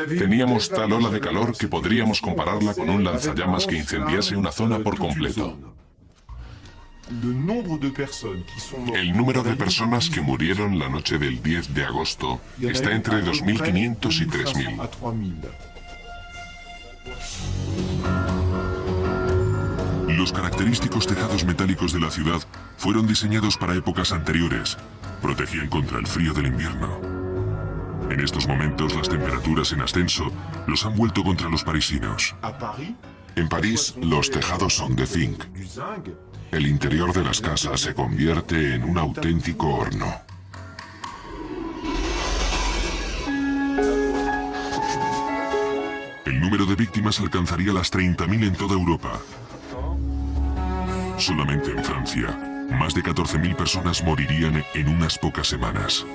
Teníamos tal ola de calor que podríamos compararla con un lanzallamas que incendiase una zona por completo. El número de personas que murieron la noche del 10 de agosto está entre 2.500 y 3.000. Los característicos tejados metálicos de la ciudad fueron diseñados para épocas anteriores. Protegían contra el frío del invierno. En estos momentos, las temperaturas en ascenso los han vuelto contra los parisinos. En París, los tejados son de zinc. El interior de las casas se convierte en un auténtico horno. El número de víctimas alcanzaría las 30.000 en toda Europa. Solamente en Francia, más de 14.000 personas morirían en unas pocas semanas.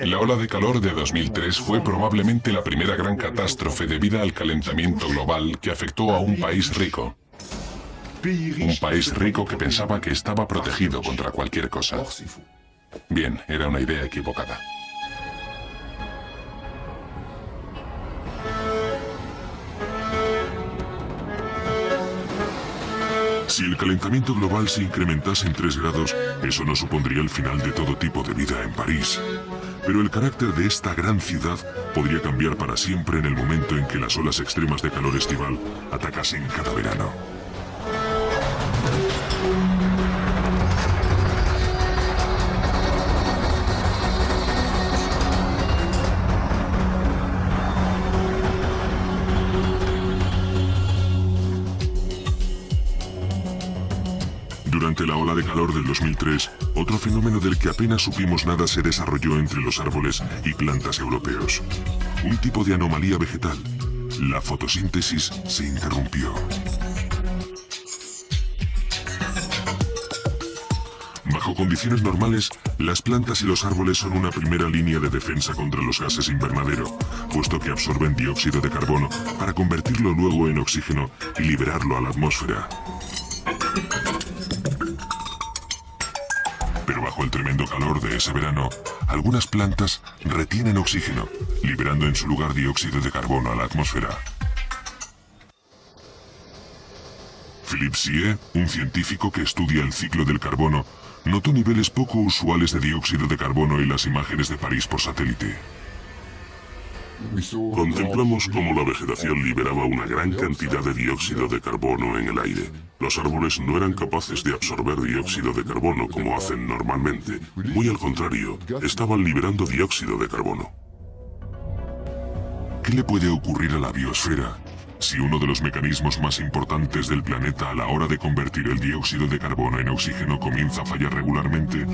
La ola de calor de 2003 fue probablemente la primera gran catástrofe debida al calentamiento global que afectó a un país rico. Un país rico que pensaba que estaba protegido contra cualquier cosa. Bien, era una idea equivocada. Si el calentamiento global se incrementase en 3 grados, eso no supondría el final de todo tipo de vida en París. Pero el carácter de esta gran ciudad podría cambiar para siempre en el momento en que las olas extremas de calor estival atacasen cada verano. Durante la ola de calor del 2003, otro fenómeno del que apenas supimos nada se desarrolló entre los árboles y plantas europeos. Un tipo de anomalía vegetal. La fotosíntesis se interrumpió. Bajo condiciones normales, las plantas y los árboles son una primera línea de defensa contra los gases invernadero, puesto que absorben dióxido de carbono para convertirlo luego en oxígeno y liberarlo a la atmósfera. Pero bajo el tremendo calor de ese verano, algunas plantas retienen oxígeno, liberando en su lugar dióxido de carbono a la atmósfera. Philippe Sier, un científico que estudia el ciclo del carbono, notó niveles poco usuales de dióxido de carbono en las imágenes de París por satélite. Contemplamos cómo la vegetación liberaba una gran cantidad de dióxido de carbono en el aire. Los árboles no eran capaces de absorber dióxido de carbono como hacen normalmente. Muy al contrario, estaban liberando dióxido de carbono. ¿Qué le puede ocurrir a la biosfera si uno de los mecanismos más importantes del planeta a la hora de convertir el dióxido de carbono en oxígeno comienza a fallar regularmente?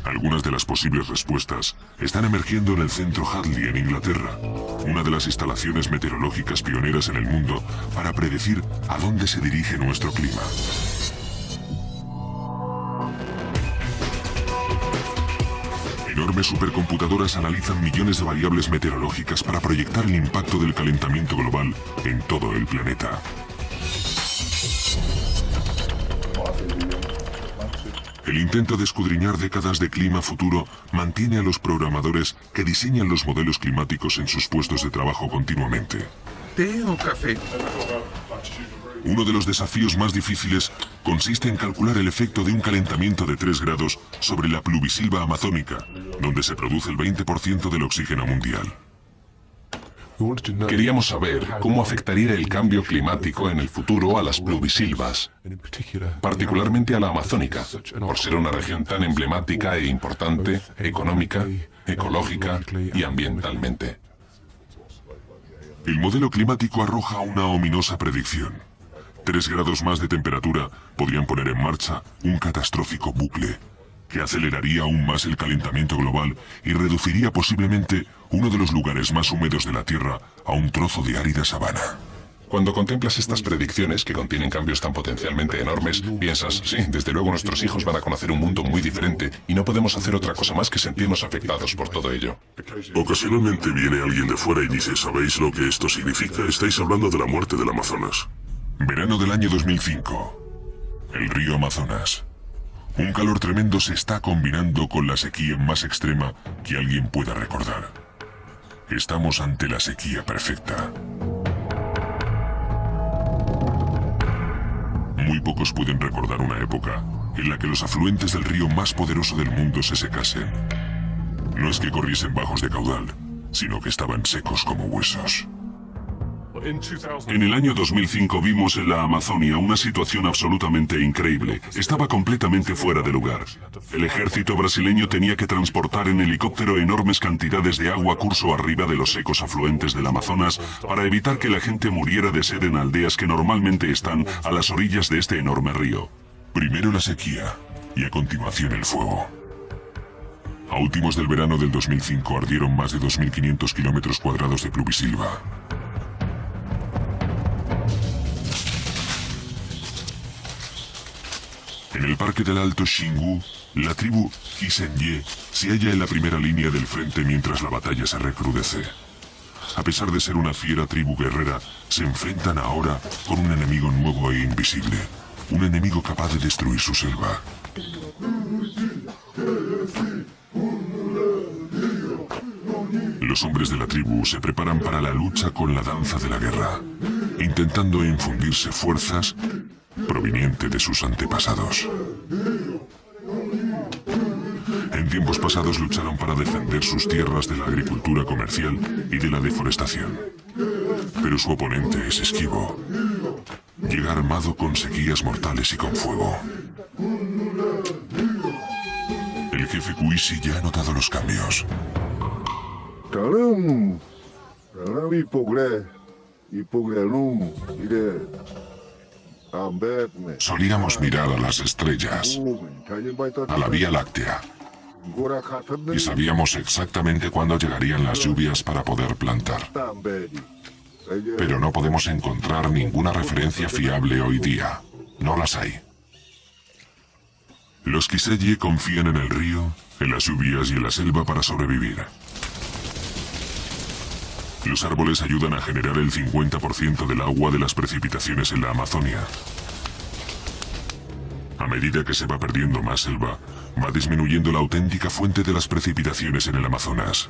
Algunas de las posibles respuestas están emergiendo en el centro Hadley en Inglaterra, una de las instalaciones meteorológicas pioneras en el mundo para predecir a dónde se dirige nuestro clima. Enormes supercomputadoras analizan millones de variables meteorológicas para proyectar el impacto del calentamiento global en todo el planeta. El intento de escudriñar décadas de clima futuro mantiene a los programadores que diseñan los modelos climáticos en sus puestos de trabajo continuamente. ¿Té o café? Uno de los desafíos más difíciles consiste en calcular el efecto de un calentamiento de 3 grados sobre la pluvisilva amazónica, donde se produce el 20% del oxígeno mundial. Queríamos saber cómo afectaría el cambio climático en el futuro a las pluvisilvas, particularmente a la amazónica, por ser una región tan emblemática e importante, económica, ecológica y ambientalmente. El modelo climático arroja una ominosa predicción. 3 grados más de temperatura podrían poner en marcha un catastrófico bucle que aceleraría aún más el calentamiento global y reduciría posiblemente uno de los lugares más húmedos de la Tierra a un trozo de árida sabana. Cuando contemplas estas predicciones que contienen cambios tan potencialmente enormes, piensas, sí, desde luego nuestros hijos van a conocer un mundo muy diferente y no podemos hacer otra cosa más que sentirnos afectados por todo ello. Ocasionalmente viene alguien de fuera y dice, ¿sabéis lo que esto significa? Estáis hablando de la muerte del Amazonas. Verano del año 2005. El río Amazonas. Un calor tremendo se está combinando con la sequía más extrema que alguien pueda recordar. Estamos ante la sequía perfecta. Muy pocos pueden recordar una época en la que los afluentes del río más poderoso del mundo se secasen. No es que corriesen bajos de caudal, sino que estaban secos como huesos. En el año 2005 vimos en la Amazonia una situación absolutamente increíble. Estaba completamente fuera de lugar. El ejército brasileño tenía que transportar en helicóptero enormes cantidades de agua curso arriba de los secos afluentes del Amazonas para evitar que la gente muriera de sed en aldeas que normalmente están a las orillas de este enorme río. Primero la sequía y a continuación el fuego. A últimos del verano del 2005 ardieron más de 2.500 kilómetros cuadrados de pluvisilva. En el parque del Alto Xingu, la tribu Kisenye se halla en la primera línea del frente mientras la batalla se recrudece. A pesar de ser una fiera tribu guerrera, se enfrentan ahora con un enemigo nuevo e invisible. Un enemigo capaz de destruir su selva. Los hombres de la tribu se preparan para la lucha con la danza de la guerra, intentando infundirse fuerzas proveniente de sus antepasados. En tiempos pasados lucharon para defender sus tierras de la agricultura comercial y de la deforestación. Pero su oponente es esquivo. Llega armado con sequías mortales y con fuego. El jefe Kuisi ya ha notado los cambios. Solíamos mirar a las estrellas, a la Vía Láctea, y sabíamos exactamente cuándo llegarían las lluvias para poder plantar. Pero no podemos encontrar ninguna referencia fiable hoy día. No las hay. Los Kiseye confían en el río, en las lluvias y en la selva para sobrevivir. Los árboles ayudan a generar el 50% del agua de las precipitaciones en la Amazonia. A medida que se va perdiendo más selva, va disminuyendo la auténtica fuente de las precipitaciones en el Amazonas.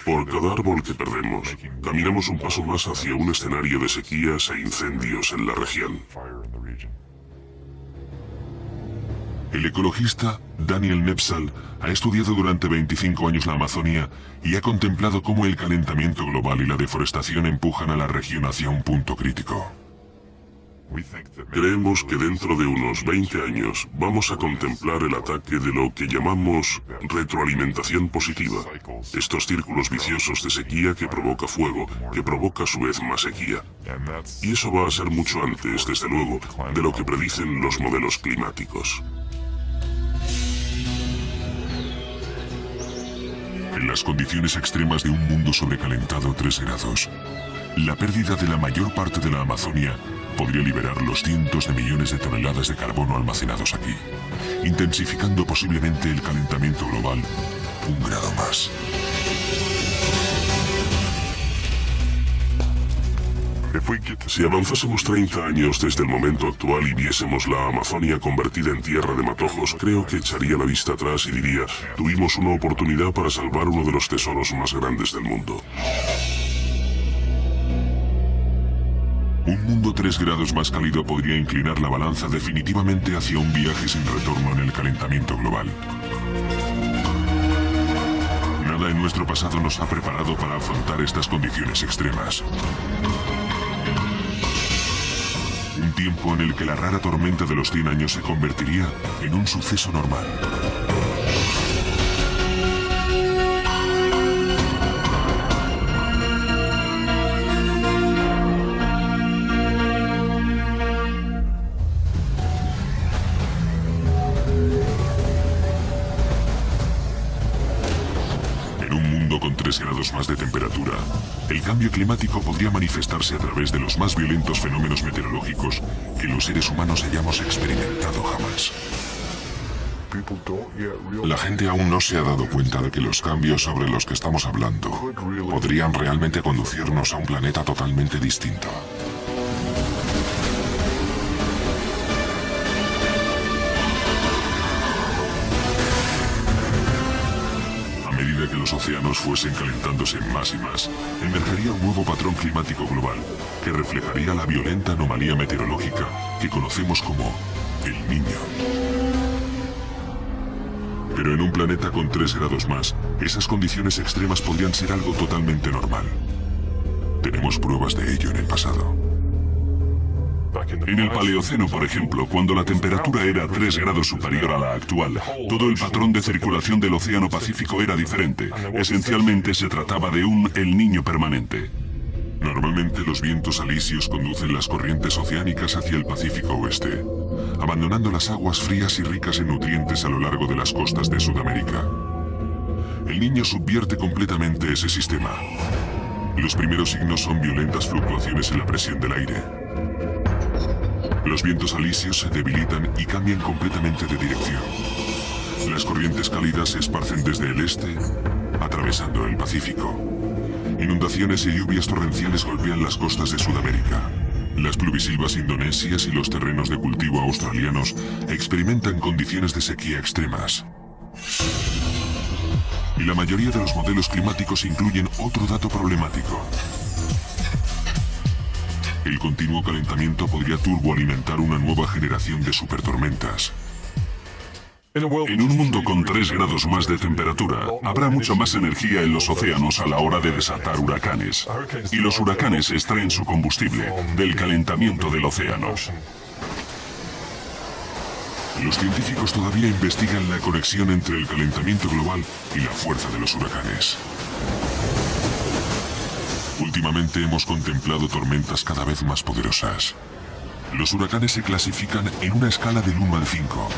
Por cada árbol que perdemos, caminamos un paso más hacia un escenario de sequías e incendios en la región. El ecologista Daniel Nepsal ha estudiado durante 25 años la Amazonía y ha contemplado cómo el calentamiento global y la deforestación empujan a la región hacia un punto crítico. Creemos que dentro de unos 20 años vamos a contemplar el ataque de lo que llamamos retroalimentación positiva. Estos círculos viciosos de sequía que provoca fuego, que provoca a su vez más sequía. Y eso va a ser mucho antes, desde luego, de lo que predicen los modelos climáticos. En las condiciones extremas de un mundo sobrecalentado 3 grados, la pérdida de la mayor parte de la Amazonia podría liberar los cientos de millones de toneladas de carbono almacenados aquí, intensificando posiblemente el calentamiento global 1 grado más. Si avanzásemos 30 años desde el momento actual y viésemos la Amazonia convertida en tierra de matojos, creo que echaría la vista atrás y diría, tuvimos una oportunidad para salvar uno de los tesoros más grandes del mundo. Un mundo 3 grados más cálido podría inclinar la balanza definitivamente hacia un viaje sin retorno en el calentamiento global. Nada en nuestro pasado nos ha preparado para afrontar estas condiciones extremas. Un tiempo en el que la rara tormenta de los 100 años se convertiría en un suceso normal. Con 3 grados más de temperatura, el cambio climático podría manifestarse a través de los más violentos fenómenos meteorológicos que los seres humanos hayamos experimentado jamás. La gente aún no se ha dado cuenta de que los cambios sobre los que estamos hablando podrían realmente conducirnos a un planeta totalmente distinto. Que los océanos fuesen calentándose más y más, emergería un nuevo patrón climático global que reflejaría la violenta anomalía meteorológica que conocemos como el Niño. Pero en un planeta con 3 grados más, esas condiciones extremas podrían ser algo totalmente normal. Tenemos pruebas de ello en el pasado. En el Paleoceno, por ejemplo, cuando la temperatura era 3 grados superior a la actual, todo el patrón de circulación del Océano Pacífico era diferente. Esencialmente se trataba de un El Niño permanente. Normalmente los vientos alisios conducen las corrientes oceánicas hacia el Pacífico Oeste, abandonando las aguas frías y ricas en nutrientes a lo largo de las costas de Sudamérica. El Niño subvierte completamente ese sistema. Los primeros signos son violentas fluctuaciones en la presión del aire. Los vientos alisios se debilitan y cambian completamente de dirección. Las corrientes cálidas se esparcen desde el este, atravesando el Pacífico. Inundaciones y lluvias torrenciales golpean las costas de Sudamérica. Las pluvisilvas indonesias y los terrenos de cultivo australianos experimentan condiciones de sequía extremas. Y la mayoría de los modelos climáticos incluyen otro dato problemático. El continuo calentamiento podría turboalimentar una nueva generación de supertormentas. En un mundo con 3 grados más de temperatura, habrá mucha más energía en los océanos a la hora de desatar huracanes. Y los huracanes extraen su combustible del calentamiento del océano. Los científicos todavía investigan la conexión entre el calentamiento global y la fuerza de los huracanes. Últimamente hemos contemplado tormentas cada vez más poderosas. Los huracanes se clasifican en una escala del 1 al 5.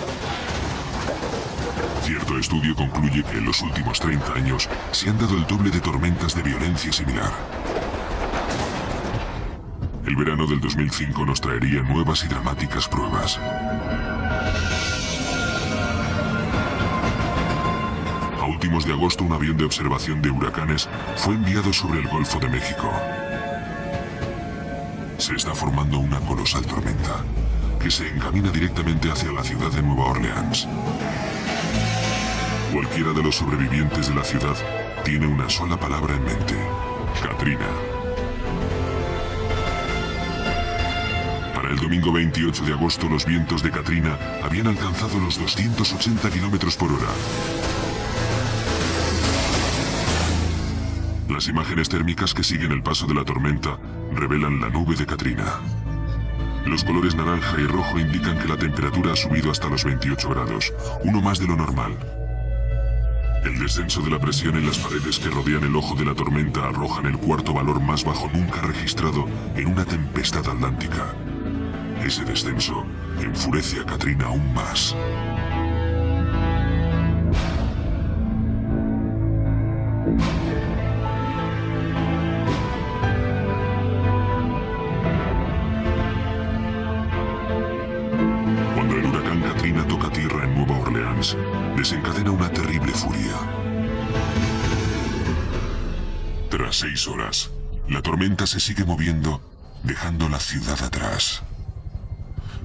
Cierto estudio concluye que en los últimos 30 años se han dado el doble de tormentas de violencia similar. El verano del 2005 nos traería nuevas y dramáticas pruebas. A últimos de agosto, un avión de observación de huracanes fue enviado sobre el Golfo de México. Se está formando una colosal tormenta que se encamina directamente hacia la ciudad de Nueva Orleans. Cualquiera de los sobrevivientes de la ciudad tiene una sola palabra en mente: Katrina. Para Para el domingo 28 de agosto los vientos de Katrina habían alcanzado los 280 kilómetros por hora. Las imágenes térmicas que siguen el paso de la tormenta revelan la nube de Katrina. Los colores naranja y rojo indican que la temperatura ha subido hasta los 28 grados, uno más de lo normal. El descenso de la presión en las paredes que rodean el ojo de la tormenta arrojan el cuarto valor más bajo nunca registrado en una tempestad atlántica. Ese descenso enfurece a Katrina aún más. Cuando el huracán Katrina toca tierra en Nueva Orleans, desencadena una terrible furia. Tras 6 horas, la tormenta se sigue moviendo, dejando la ciudad atrás.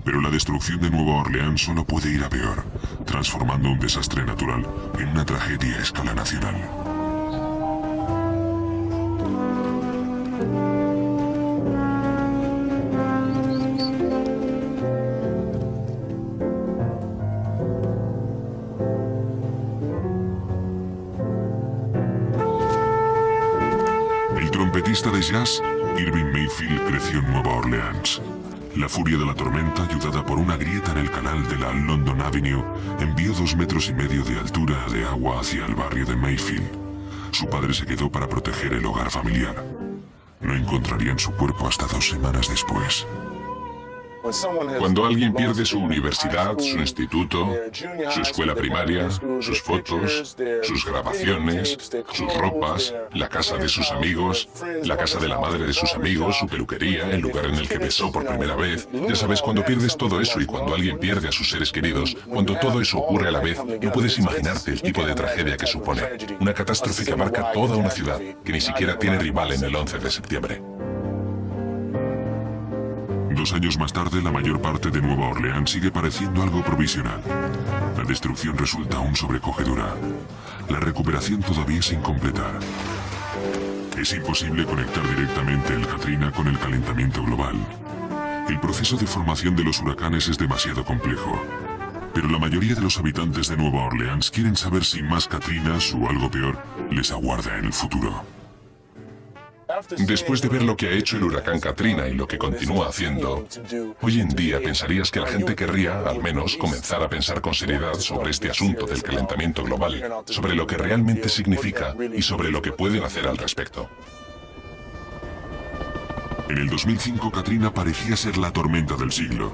Pero la destrucción de Nueva Orleans solo puede ir a peor, transformando un desastre natural en una tragedia a escala nacional. El trompetista de jazz, Irving Mayfield, creció en Nueva Orleans. La furia de la tormenta, ayudada por una grieta en el canal de la London Avenue, envió 2,5 metros de altura de agua hacia el barrio de Mayfield. Su padre se quedó para proteger el hogar familiar. No encontrarían su cuerpo hasta 2 semanas después. Cuando alguien pierde su universidad, su instituto, su escuela primaria, sus fotos, sus grabaciones, sus ropas, la casa de sus amigos, la casa de la madre de sus amigos, su peluquería, el lugar en el que besó por primera vez. Ya sabes, cuando pierdes todo eso y cuando alguien pierde a sus seres queridos, cuando todo eso ocurre a la vez, no puedes imaginarte el tipo de tragedia que supone. Una catástrofe que abarca toda una ciudad, que ni siquiera tiene rival en el 11 de septiembre. 2 años más tarde, la mayor parte de Nueva Orleans sigue pareciendo algo provisional. La destrucción resulta aún sobrecogedora. La recuperación todavía es incompleta. Es imposible conectar directamente el Katrina con el calentamiento global. El proceso de formación de los huracanes es demasiado complejo. Pero la mayoría de los habitantes de Nueva Orleans quieren saber si más Katrinas o algo peor les aguarda en el futuro. Después de ver lo que ha hecho el huracán Katrina y lo que continúa haciendo, hoy en día pensarías que la gente querría, al menos, comenzar a pensar con seriedad sobre este asunto del calentamiento global, sobre lo que realmente significa y sobre lo que pueden hacer al respecto. En el 2005, Katrina parecía ser la tormenta del siglo.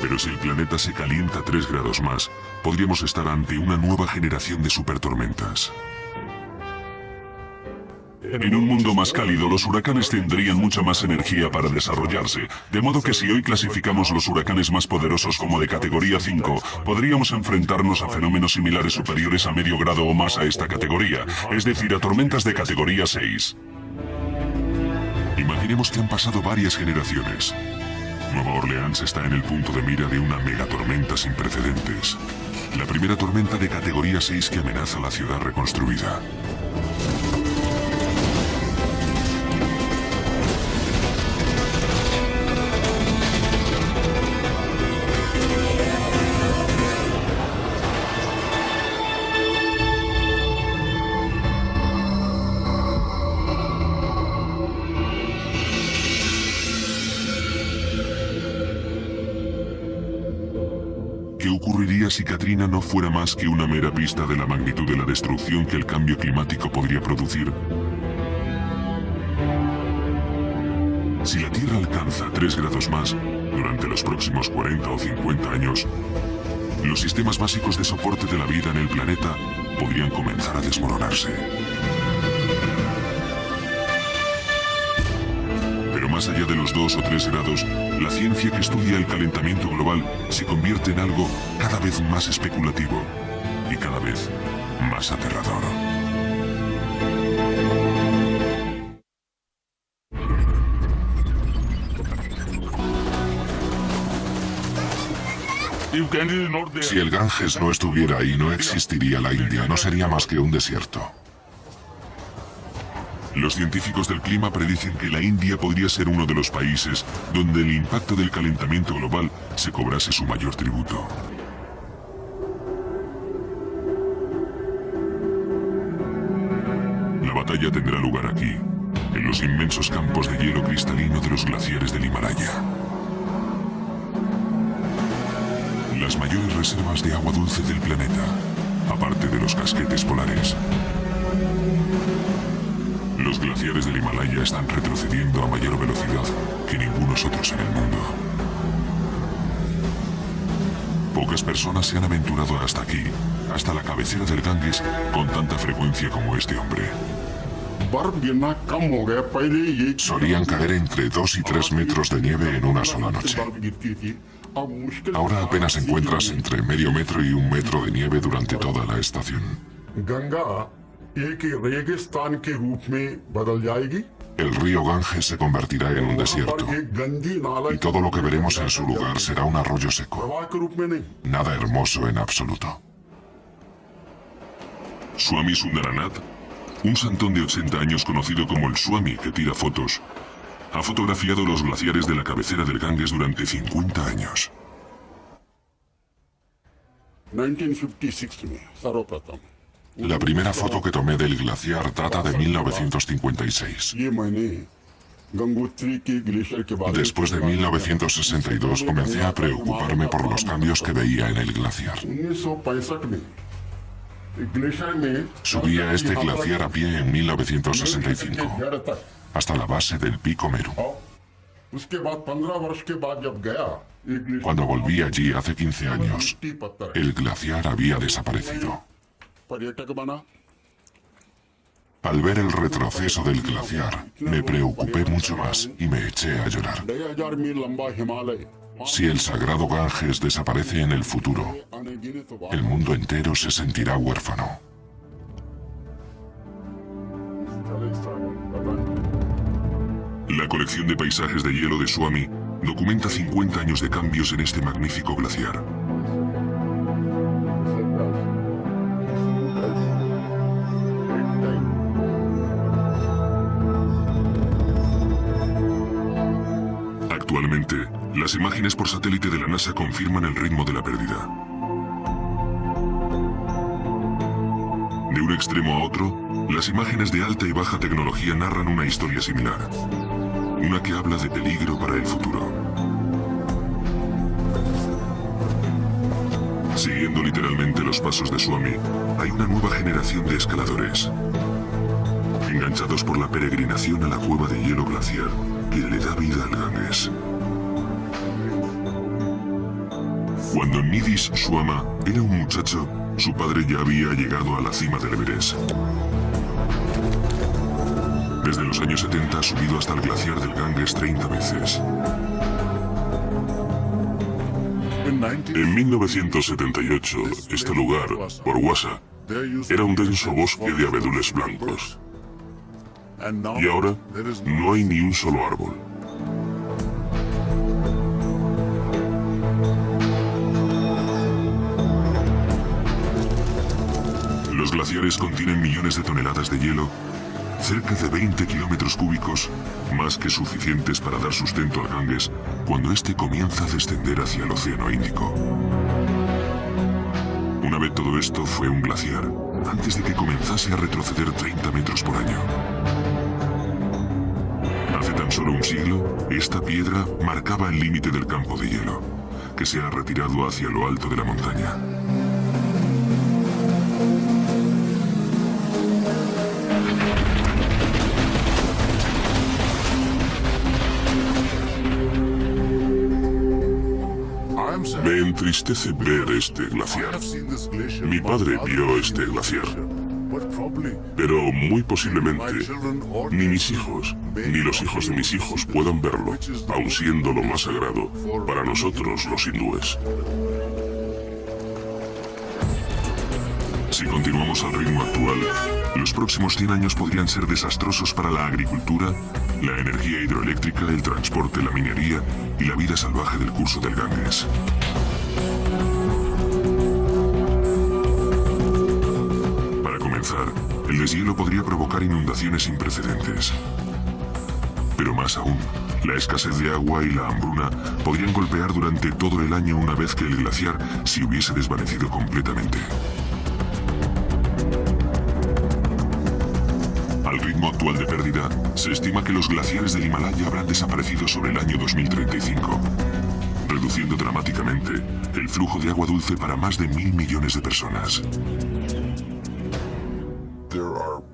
Pero si el planeta se calienta 3 grados más, podríamos estar ante una nueva generación de supertormentas. En un mundo más cálido, los huracanes tendrían mucha más energía para desarrollarse, de modo que si hoy clasificamos los huracanes más poderosos como de categoría 5, podríamos enfrentarnos a fenómenos similares superiores a medio grado o más a esta categoría, es decir, a tormentas de categoría 6. Imaginemos que han pasado varias generaciones. Nueva Orleans está en el punto de mira de una megatormenta sin precedentes. La primera tormenta de categoría 6 que amenaza a la ciudad reconstruida. ¿Qué ocurriría si Katrina no fuera más que una mera pista de la magnitud de la destrucción que el cambio climático podría producir? Si la Tierra alcanza 3 grados más durante los próximos 40 o 50 años, los sistemas básicos de soporte de la vida en el planeta podrían comenzar a desmoronarse. Pero más allá de los 2 o 3 grados, la ciencia que estudia el calentamiento global se convierte en algo cada vez más especulativo y cada vez más aterrador. Si el Ganges no estuviera ahí, no existiría la India, no sería más que un desierto. Los científicos del clima predicen que la India podría ser uno de los países donde el impacto del calentamiento global se cobrase su mayor tributo. La batalla tendrá lugar aquí, en los inmensos campos de hielo cristalino de los glaciares del Himalaya. Las mayores reservas de agua dulce del planeta, aparte de los casquetes polares. Los glaciares del Himalaya están retrocediendo a mayor velocidad que ningunos otros en el mundo. Pocas personas se han aventurado hasta aquí, hasta la cabecera del Ganges, con tanta frecuencia como este hombre. Solían caer entre 2 y 3 metros de nieve en una sola noche. Ahora apenas encuentras entre medio metro y 1 metro de nieve durante toda la estación. El río Ganges se convertirá en un desierto, y todo lo que veremos en su lugar será un arroyo seco. Nada hermoso en absoluto. Swami Sundaranath, un santón de 80 años conocido como el Swami que tira fotos, ha fotografiado los glaciares de la cabecera del Ganges durante 50 años. 1956 La primera foto que tomé del glaciar data de 1956. Después de 1962 comencé a preocuparme por los cambios que veía en el glaciar. Subí a este glaciar a pie en 1965, hasta la base del pico Meru. Cuando volví allí hace 15 años, el glaciar había desaparecido. Al ver el retroceso del glaciar, me preocupé mucho más y me eché a llorar. Si el sagrado Ganges desaparece en el futuro, el mundo entero se sentirá huérfano. La colección de paisajes de hielo de Swami documenta 50 años de cambios en este magnífico glaciar. Actualmente, las imágenes por satélite de la NASA confirman el ritmo de la pérdida. De un extremo a otro, las imágenes de alta y baja tecnología narran una historia similar. Una que habla de peligro para el futuro. Siguiendo literalmente los pasos de Swami, hay una nueva generación de escaladores, enganchados por la peregrinación a la cueva de hielo glaciar que le da vida al Ganges. Cuando Nidis Swama era un muchacho, su padre ya había llegado a la cima del Everest. Desde los años 70 ha subido hasta el glaciar del Ganges 30 veces. En 1978, este lugar, Borwasa, era un denso bosque de abedules blancos. Y ahora no hay ni un solo árbol. Los glaciares contienen millones de toneladas de hielo, cerca de 20 kilómetros cúbicos, más que suficientes para dar sustento al Ganges cuando éste comienza a descender hacia el Océano Índico. Una vez todo esto fue un glaciar, antes de que comenzase a retroceder 30 metros por año. Hace tan solo un siglo, esta piedra marcaba el límite del campo de hielo, que se ha retirado hacia lo alto de la montaña. Me entristece ver este glaciar. Mi padre vio este glaciar. Pero muy posiblemente ni mis hijos, ni los hijos de mis hijos puedan verlo, aun siendo lo más sagrado para nosotros los hindúes. Si continuamos al ritmo actual, los próximos 100 años podrían ser desastrosos para la agricultura, la energía hidroeléctrica, el transporte, la minería y la vida salvaje del curso del Ganges. Para comenzar, El deshielo podría provocar inundaciones sin precedentes. Pero más aún, la escasez de agua y la hambruna podrían golpear durante todo el año una vez que el glaciar se hubiese desvanecido completamente. Al ritmo actual de pérdida, se estima que los glaciares del Himalaya habrán desaparecido sobre el año 2035, reduciendo dramáticamente el flujo de agua dulce para más de 1.000 millones de personas.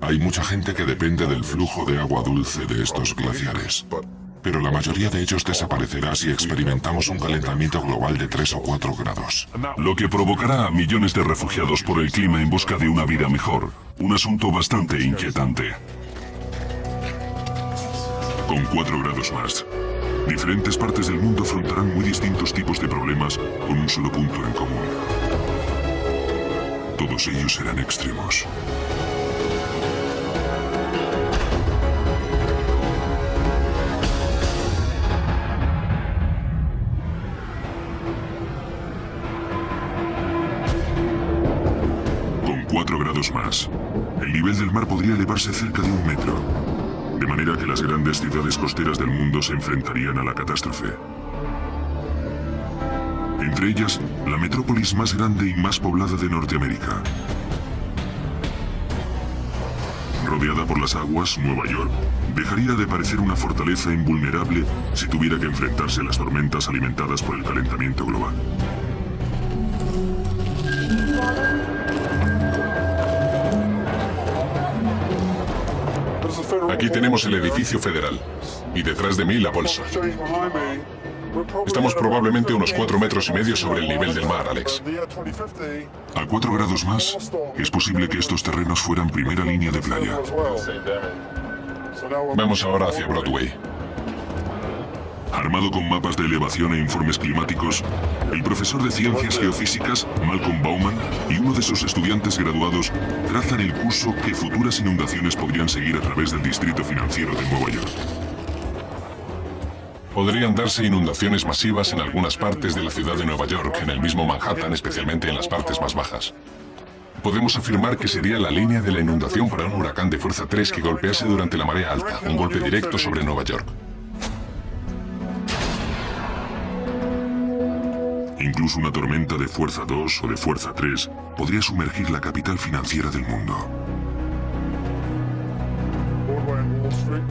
Hay mucha gente que depende del flujo de agua dulce de estos glaciares, pero la mayoría de ellos desaparecerá si experimentamos un calentamiento global de 3 o 4 grados. Lo que provocará a millones de refugiados por el clima en busca de una vida mejor. Un asunto bastante inquietante. Con 4 grados más, diferentes partes del mundo afrontarán muy distintos tipos de problemas con un solo punto en común. Todos ellos serán extremos. Con 4 grados más, el nivel del mar podría elevarse cerca de 1 metro. De manera que las grandes ciudades costeras del mundo se enfrentarían a la catástrofe. Entre ellas, la metrópolis más grande y más poblada de Norteamérica. Rodeada por las aguas, Nueva York dejaría de parecer una fortaleza invulnerable si tuviera que enfrentarse a las tormentas alimentadas por el calentamiento global. Aquí tenemos el edificio federal y detrás de mí la bolsa. Estamos probablemente unos 4,5 metros sobre el nivel del mar, Alex. A 4 grados más, es posible que estos terrenos fueran primera línea de playa. Vamos ahora hacia Broadway. Armado con mapas de elevación e informes climáticos, el profesor de ciencias geofísicas, Malcolm Bauman, y uno de sus estudiantes graduados trazan el curso que futuras inundaciones podrían seguir a través del distrito financiero de Nueva York. Podrían darse inundaciones masivas en algunas partes de la ciudad de Nueva York, en el mismo Manhattan, especialmente en las partes más bajas. Podemos afirmar que sería la línea de la inundación para un huracán de fuerza 3 que golpease durante la marea alta, un golpe directo sobre Nueva York. Incluso una tormenta de fuerza 2 o de fuerza 3 podría sumergir la capital financiera del mundo.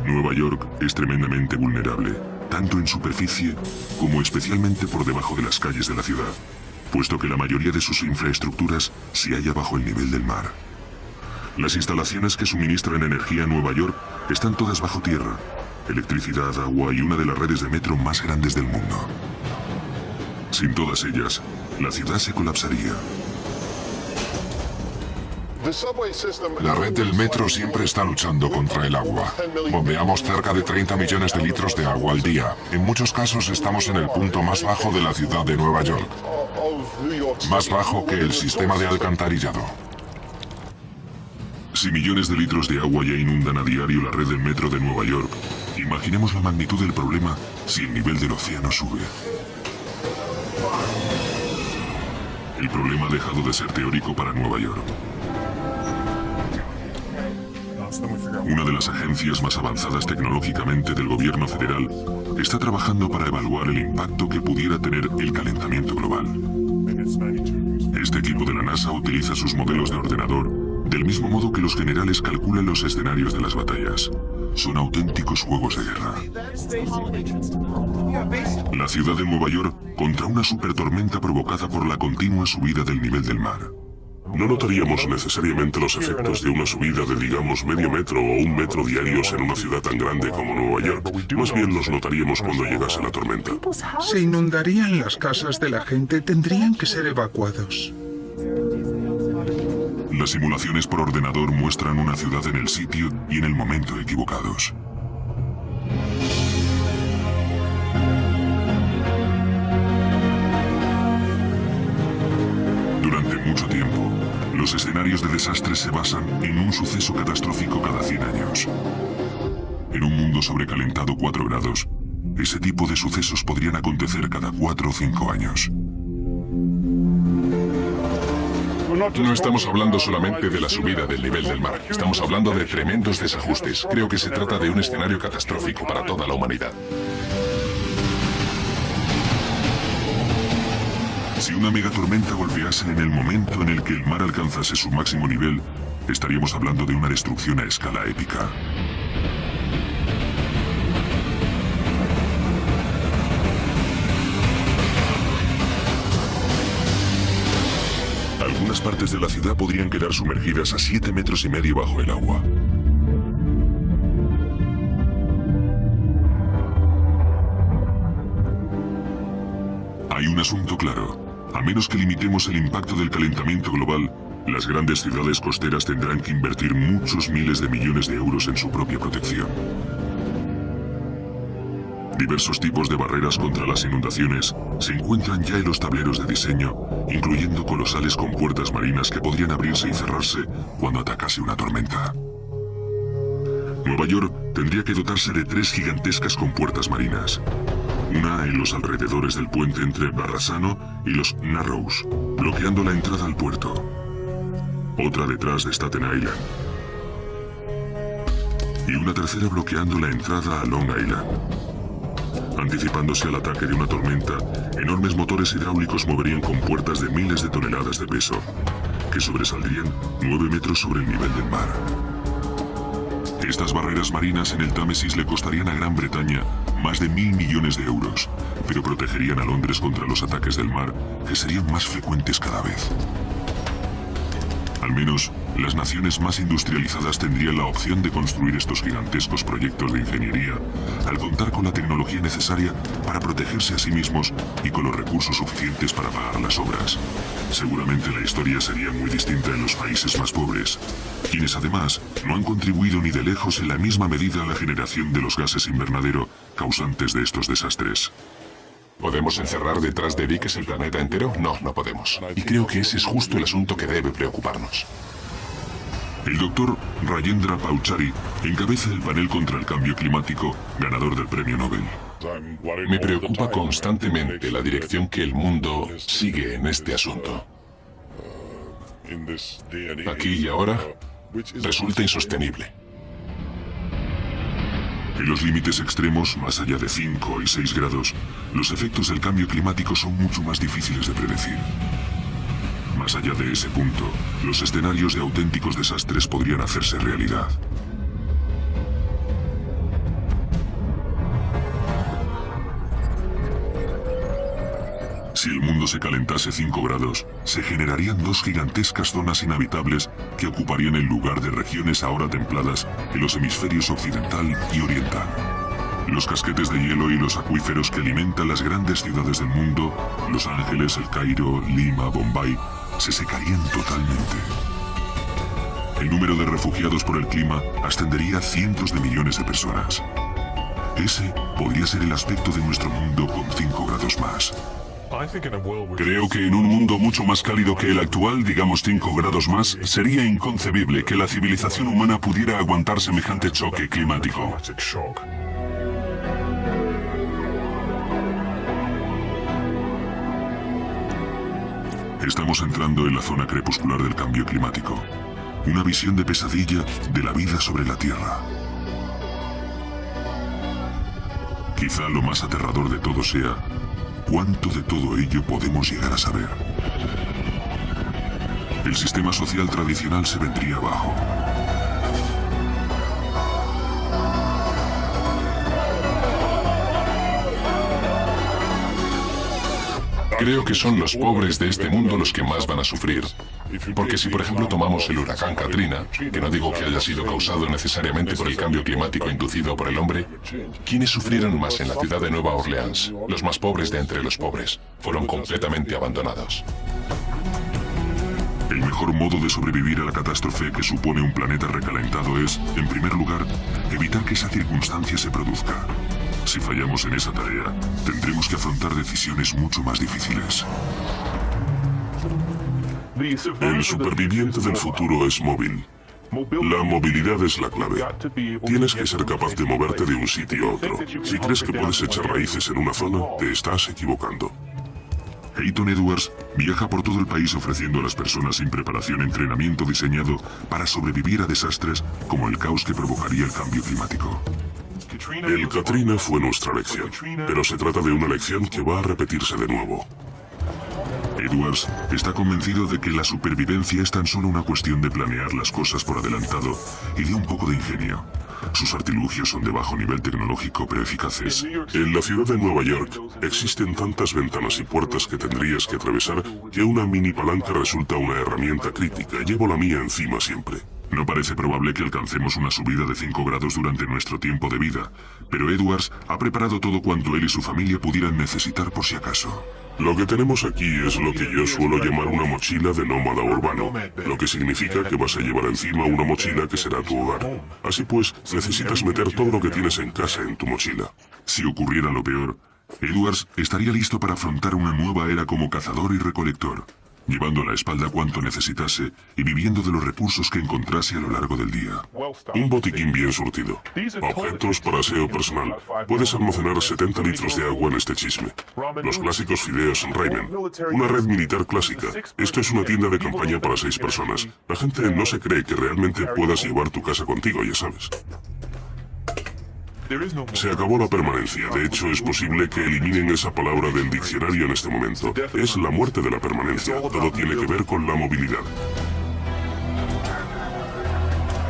Nueva York es tremendamente vulnerable, tanto en superficie como especialmente por debajo de las calles de la ciudad, puesto que la mayoría de sus infraestructuras se halla bajo el nivel del mar. Las instalaciones que suministran energía a Nueva York están todas bajo tierra, electricidad, agua y una de las redes de metro más grandes del mundo. Sin todas ellas, la ciudad se colapsaría. La red del metro siempre está luchando contra el agua. Bombeamos cerca de 30 millones de litros de agua al día. En muchos casos estamos en el punto más bajo de la ciudad de Nueva York. Más bajo que el sistema de alcantarillado. Si millones de litros de agua ya inundan a diario la red del metro de Nueva York, imaginemos la magnitud del problema si el nivel del océano sube. El problema ha dejado de ser teórico para Nueva York. Una de las agencias más avanzadas tecnológicamente del gobierno federal está trabajando para evaluar el impacto que pudiera tener el calentamiento global. Este equipo de la NASA utiliza sus modelos de ordenador del mismo modo que los generales calculan los escenarios de las batallas. Son auténticos juegos de guerra. La ciudad de Nueva York contra una supertormenta provocada por la continua subida del nivel del mar. No notaríamos necesariamente los efectos de una subida de, digamos, medio metro o 1 metro diarios en una ciudad tan grande como Nueva York. Más bien los notaríamos cuando llegase la tormenta. Se inundarían las casas de la gente, tendrían que ser evacuados. Las simulaciones por ordenador muestran una ciudad en el sitio y en el momento equivocados. Durante mucho tiempo, los escenarios de desastres se basan en un suceso catastrófico cada 100 años. En un mundo sobrecalentado 4 grados, ese tipo de sucesos podrían acontecer cada 4 o 5 años. No estamos hablando solamente de la subida del nivel del mar, estamos hablando de tremendos desajustes. Creo que se trata de un escenario catastrófico para toda la humanidad. Si una megatormenta golpease en el momento en el que el mar alcanzase su máximo nivel, estaríamos hablando de una destrucción a escala épica. Algunas partes de la ciudad podrían quedar sumergidas a 7,5 metros bajo el agua. Hay un asunto claro. A menos que limitemos el impacto del calentamiento global, las grandes ciudades costeras tendrán que invertir muchos miles de millones de euros en su propia protección. Diversos tipos de barreras contra las inundaciones se encuentran ya en los tableros de diseño, incluyendo colosales compuertas marinas que podrían abrirse y cerrarse cuando atacase una tormenta. Nueva York tendría que dotarse de 3 gigantescas compuertas marinas. Una en los alrededores del puente entre Verrazano y los Narrows, bloqueando la entrada al puerto. Otra detrás de Staten Island. Y una tercera bloqueando la entrada a Long Island. Anticipándose al ataque de una tormenta, enormes motores hidráulicos moverían compuertas de miles de toneladas de peso, que sobresaldrían 9 metros sobre el nivel del mar. Estas barreras marinas en el Támesis le costarían a Gran Bretaña más de 1.000 millones de euros, pero protegerían a Londres contra los ataques del mar, que serían más frecuentes cada vez. Al menos, las naciones más industrializadas tendrían la opción de construir estos gigantescos proyectos de ingeniería al contar con la tecnología necesaria para protegerse a sí mismos y con los recursos suficientes para pagar las obras. Seguramente la historia sería muy distinta en los países más pobres, quienes además no han contribuido ni de lejos en la misma medida a la generación de los gases invernadero causantes de estos desastres. ¿Podemos encerrar detrás de diques el planeta entero? No, no podemos. Y creo que ese es justo el asunto que debe preocuparnos. El doctor Rajendra Pachauri encabeza el panel contra el cambio climático, ganador del premio Nobel. Me preocupa constantemente la dirección que el mundo sigue en este asunto. Aquí y ahora resulta insostenible. En los límites extremos, más allá de 5 y 6 grados, los efectos del cambio climático son mucho más difíciles de predecir. Más allá de ese punto, los escenarios de auténticos desastres podrían hacerse realidad. Si el mundo se calentase 5 grados, se generarían 2 gigantescas zonas inhabitables que ocuparían el lugar de regiones ahora templadas en los hemisferios occidental y oriental. Los casquetes de hielo y los acuíferos que alimentan las grandes ciudades del mundo, Los Ángeles, El Cairo, Lima, Bombay, se secarían totalmente. El número de refugiados por el clima ascendería a cientos de millones de personas. Ese podría ser el aspecto de nuestro mundo con 5 grados más. Creo que en un mundo mucho más cálido que el actual, digamos 5 grados más, sería inconcebible que la civilización humana pudiera aguantar semejante choque climático. Estamos entrando en la zona crepuscular del cambio climático. Una visión de pesadilla de la vida sobre la Tierra. Quizá lo más aterrador de todo sea cuánto de todo ello podemos llegar a saber. El sistema social tradicional se vendría abajo. Creo que son los pobres de este mundo los que más van a sufrir. Porque si por ejemplo tomamos el huracán Katrina, que no digo que haya sido causado necesariamente por el cambio climático inducido por el hombre, ¿quiénes sufrieron más en la ciudad de Nueva Orleans? Los más pobres de entre los pobres. Fueron completamente abandonados. El mejor modo de sobrevivir a la catástrofe que supone un planeta recalentado es, en primer lugar, evitar que esa circunstancia se produzca. Si fallamos en esa tarea, tendremos que afrontar decisiones mucho más difíciles. El superviviente del futuro es móvil. La movilidad es la clave. Tienes que ser capaz de moverte de un sitio a otro. Si crees que puedes echar raíces en una zona, te estás equivocando. Hayton Edwards viaja por todo el país ofreciendo a las personas sin preparación entrenamiento diseñado para sobrevivir a desastres como el caos que provocaría el cambio climático. El Katrina fue nuestra lección, pero se trata de una lección que va a repetirse de nuevo. Edwards está convencido de que la supervivencia es tan solo una cuestión de planear las cosas por adelantado y de un poco de ingenio. Sus artilugios son de bajo nivel tecnológico pero eficaces. En la ciudad de Nueva York existen tantas ventanas y puertas que tendrías que atravesar que una mini palanca resulta una herramienta crítica. Llevo la mía encima siempre. No parece probable que alcancemos una subida de 5 grados durante nuestro tiempo de vida, pero Edwards ha preparado todo cuanto él y su familia pudieran necesitar por si acaso. Lo que tenemos aquí es lo que yo suelo llamar una mochila de nómada urbano, lo que significa que vas a llevar encima una mochila que será tu hogar. Así pues, necesitas meter todo lo que tienes en casa en tu mochila. Si ocurriera lo peor, Edwards estaría listo para afrontar una nueva era como cazador y recolector, llevando a la espalda cuanto necesitase y viviendo de los recursos que encontrase a lo largo del día. Un botiquín bien surtido. Objetos para aseo personal. Puedes almacenar 70 litros de agua en este chisme. Los clásicos fideos ramen. Una red militar clásica. Esto es una tienda de campaña para 6 personas. La gente no se cree que realmente puedas llevar tu casa contigo, ya sabes. Se acabó la permanencia. De hecho, es posible que eliminen esa palabra del diccionario en este momento. Es la muerte de la permanencia. Todo tiene que ver con la movilidad.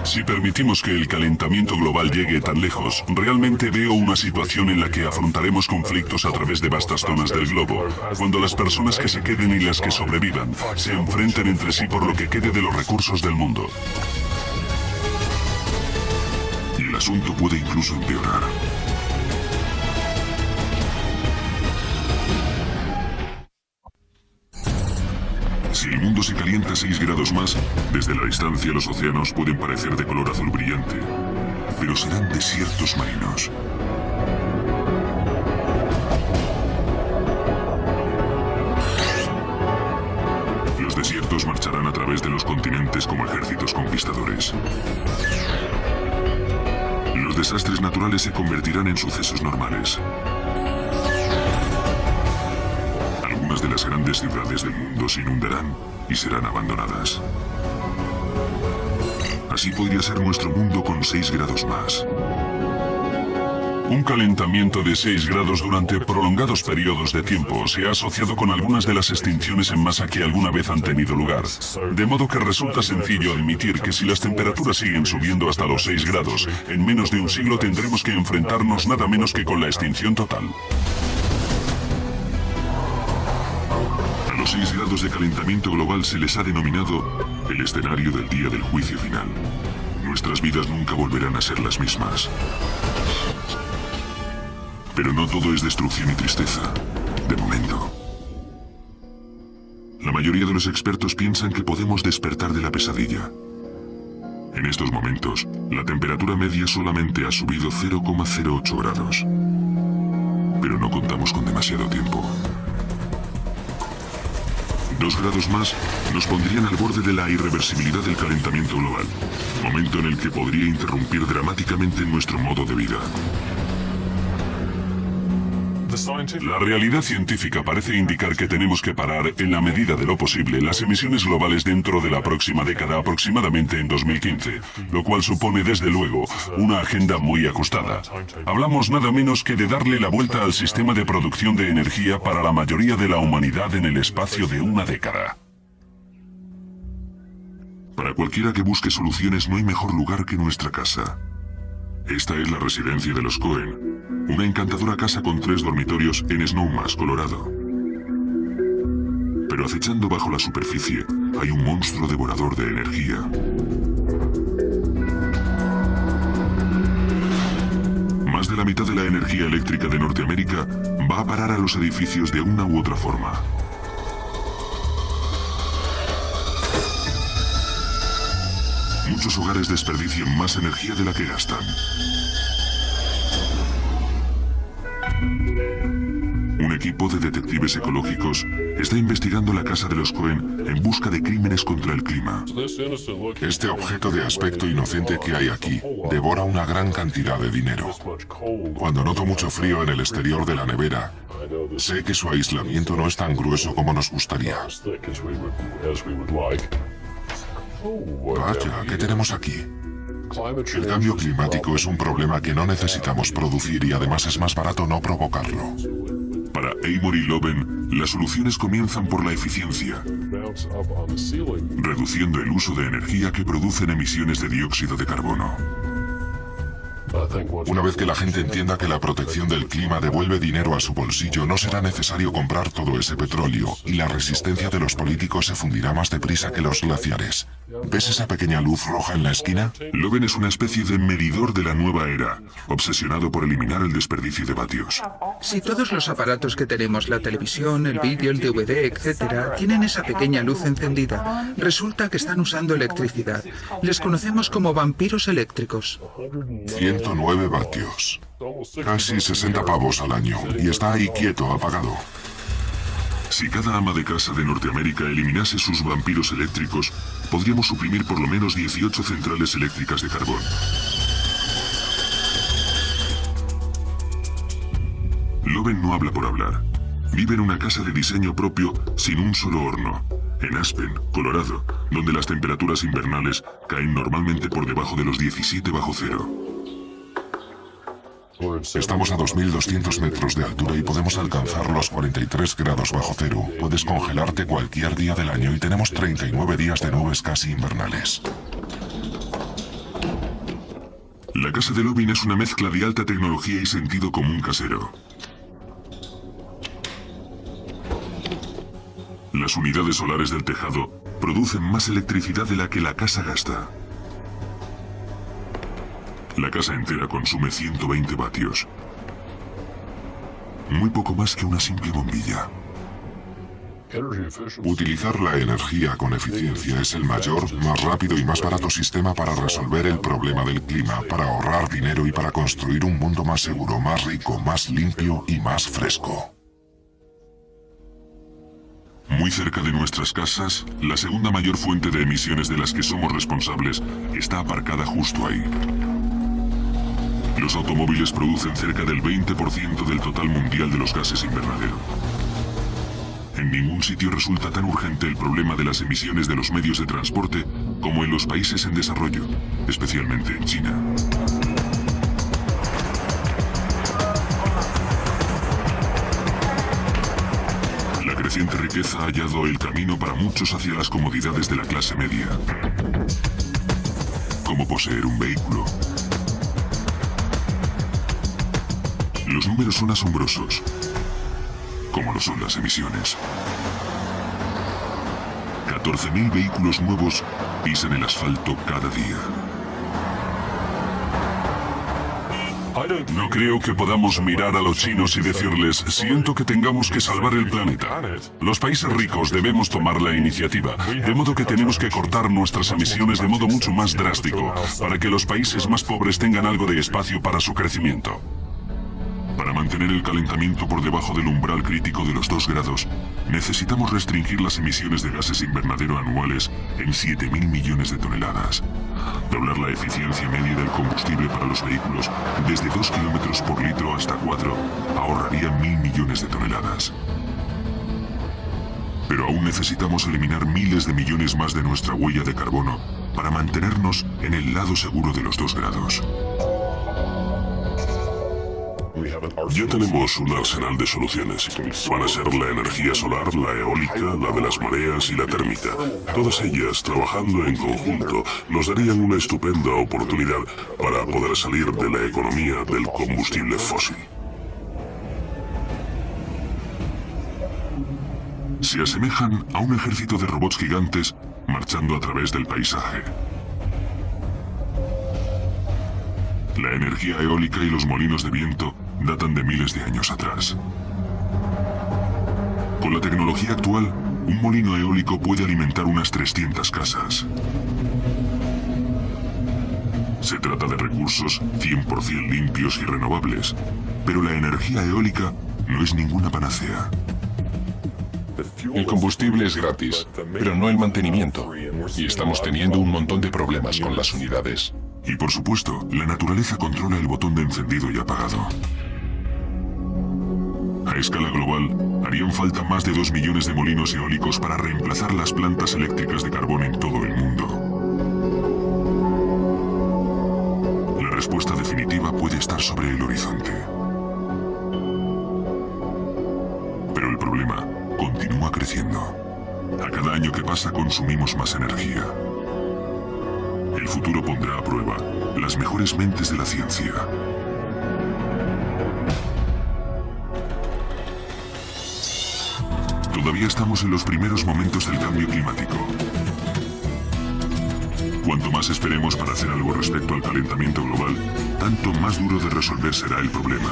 Si permitimos que el calentamiento global llegue tan lejos, realmente veo una situación en la que afrontaremos conflictos a través de vastas zonas del globo, cuando las personas que se queden y las que sobrevivan se enfrenten entre sí por lo que quede de los recursos del mundo. El asunto puede incluso empeorar. Si el mundo se calienta 6 grados más, desde la distancia los océanos pueden parecer de color azul brillante, pero serán desiertos marinos. Los desiertos marcharán a través de los continentes como ejércitos conquistadores. Los desastres naturales se convertirán en sucesos normales. Algunas de las grandes ciudades del mundo se inundarán y serán abandonadas. Así podría ser nuestro mundo con 6 grados más. Un calentamiento de 6 grados durante prolongados periodos de tiempo se ha asociado con algunas de las extinciones en masa que alguna vez han tenido lugar. De modo que resulta sencillo admitir que si las temperaturas siguen subiendo hasta los 6 grados, en menos de un siglo tendremos que enfrentarnos nada menos que con la extinción total. A los 6 grados de calentamiento global se les ha denominado el escenario del día del juicio final. Nuestras vidas nunca volverán a ser las mismas. Pero no todo es destrucción y tristeza, de momento. La mayoría de los expertos piensan que podemos despertar de la pesadilla. En estos momentos, la temperatura media solamente ha subido 0,08 grados. Pero no contamos con demasiado tiempo. 2 grados más nos pondrían al borde de la irreversibilidad del calentamiento global, momento en el que podría interrumpir dramáticamente nuestro modo de vida. La realidad científica parece indicar que tenemos que parar, en la medida de lo posible, las emisiones globales dentro de la próxima década, aproximadamente en 2015, lo cual supone, desde luego, una agenda muy ajustada. Hablamos nada menos que de darle la vuelta al sistema de producción de energía para la mayoría de la humanidad en el espacio de una década. Para cualquiera que busque soluciones no hay mejor lugar que nuestra casa. Esta es la residencia de los Cohen, una encantadora casa con 3 dormitorios en Snowmass, Colorado. Pero acechando bajo la superficie hay un monstruo devorador de energía. Más de la mitad de la energía eléctrica de Norteamérica va a parar a los edificios de una u otra forma. Muchos hogares desperdician más energía de la que gastan. Un equipo de detectives ecológicos está investigando la casa de los Cohen en busca de crímenes contra el clima. Este objeto de aspecto inocente que hay aquí devora una gran cantidad de dinero. Cuando noto mucho frío en el exterior de la nevera, Sé que su aislamiento no es tan grueso como nos gustaría. Vaya, ¿qué tenemos aquí? El cambio climático es un problema que no necesitamos producir y además es más barato no provocarlo. Para Amory Loven, las soluciones comienzan por la eficiencia, reduciendo el uso de energía que producen emisiones de dióxido de carbono. Una vez que la gente entienda que la protección del clima devuelve dinero a su bolsillo, no será necesario comprar todo ese petróleo y la resistencia de los políticos se fundirá más deprisa que los glaciares. ¿Ves esa pequeña luz roja en la esquina? Loven es una especie de medidor de la nueva era, obsesionado por eliminar el desperdicio de vatios. Si todos los aparatos que tenemos, la televisión, el vídeo, el DVD, etcétera, tienen esa pequeña luz encendida, resulta que están usando electricidad. Les conocemos como vampiros eléctricos. 109 vatios. Casi 60 pavos al año. Y está ahí quieto, apagado. Si cada ama de casa de Norteamérica eliminase sus vampiros eléctricos, podríamos suprimir por lo menos 18 centrales eléctricas de carbón. Loven no habla por hablar. Vive en una casa de diseño propio sin un solo horno, en Aspen, Colorado, donde las temperaturas invernales caen normalmente por debajo de los 17 bajo cero. Estamos a 2.200 metros de altura y podemos alcanzar los 43 grados bajo cero. Puedes congelarte cualquier día del año y tenemos 39 días de nubes casi invernales. La casa de Loven es una mezcla de alta tecnología y sentido común casero. Las unidades solares del tejado producen más electricidad de la que la casa gasta. La casa entera consume 120 vatios. Muy poco más que una simple bombilla. Utilizar la energía con eficiencia es el mayor, más rápido y más barato sistema para resolver el problema del clima, para ahorrar dinero y para construir un mundo más seguro, más rico, más limpio y más fresco. Muy cerca de nuestras casas, la segunda mayor fuente de emisiones de las que somos responsables está aparcada justo ahí. Los automóviles producen cerca del 20% del total mundial de los gases invernadero. En ningún sitio resulta tan urgente el problema de las emisiones de los medios de transporte como en los países en desarrollo, especialmente en China. La creciente riqueza ha hallado el camino para muchos hacia las comodidades de la clase media, como poseer un vehículo. Los números son asombrosos, como lo son las emisiones. 14.000 vehículos nuevos pisan el asfalto cada día. No creo que podamos mirar a los chinos y decirles, siento que tengamos que salvar el planeta. Los países ricos debemos tomar la iniciativa, de modo que tenemos que cortar nuestras emisiones de modo mucho más drástico, para que los países más pobres tengan algo de espacio para su crecimiento. Para mantener el calentamiento por debajo del umbral crítico de los 2 grados, necesitamos restringir las emisiones de gases invernadero anuales en 7.000 millones de toneladas. Doblar la eficiencia media del combustible para los vehículos desde 2 kilómetros por litro hasta 4 ahorraría 1.000 millones de toneladas. Pero aún necesitamos eliminar miles de millones más de nuestra huella de carbono para mantenernos en el lado seguro de los 2 grados. Ya tenemos un arsenal de soluciones. Van a ser la energía solar, la eólica, la de las mareas y la térmica. Todas ellas, trabajando en conjunto, nos darían una estupenda oportunidad para poder salir de la economía del combustible fósil. Se asemejan a un ejército de robots gigantes marchando a través del paisaje. La energía eólica y los molinos de viento datan de miles de años atrás. Con la tecnología actual, un molino eólico puede alimentar unas 300 casas. Se trata de recursos 100% limpios y renovables, pero la energía eólica no es ninguna panacea. El combustible es gratis, pero no el mantenimiento. Y estamos teniendo un montón de problemas con las unidades. Y por supuesto, la naturaleza controla el botón de encendido y apagado. A escala global, harían falta más de 2 millones de molinos eólicos para reemplazar las plantas eléctricas de carbón en todo el mundo. La respuesta definitiva puede estar sobre el horizonte. Pero el problema continúa creciendo. A cada año que pasa consumimos más energía. El futuro pondrá a prueba las mejores mentes de la ciencia. Todavía estamos en los primeros momentos del cambio climático. Cuanto más esperemos para hacer algo respecto al calentamiento global, tanto más duro de resolver será el problema,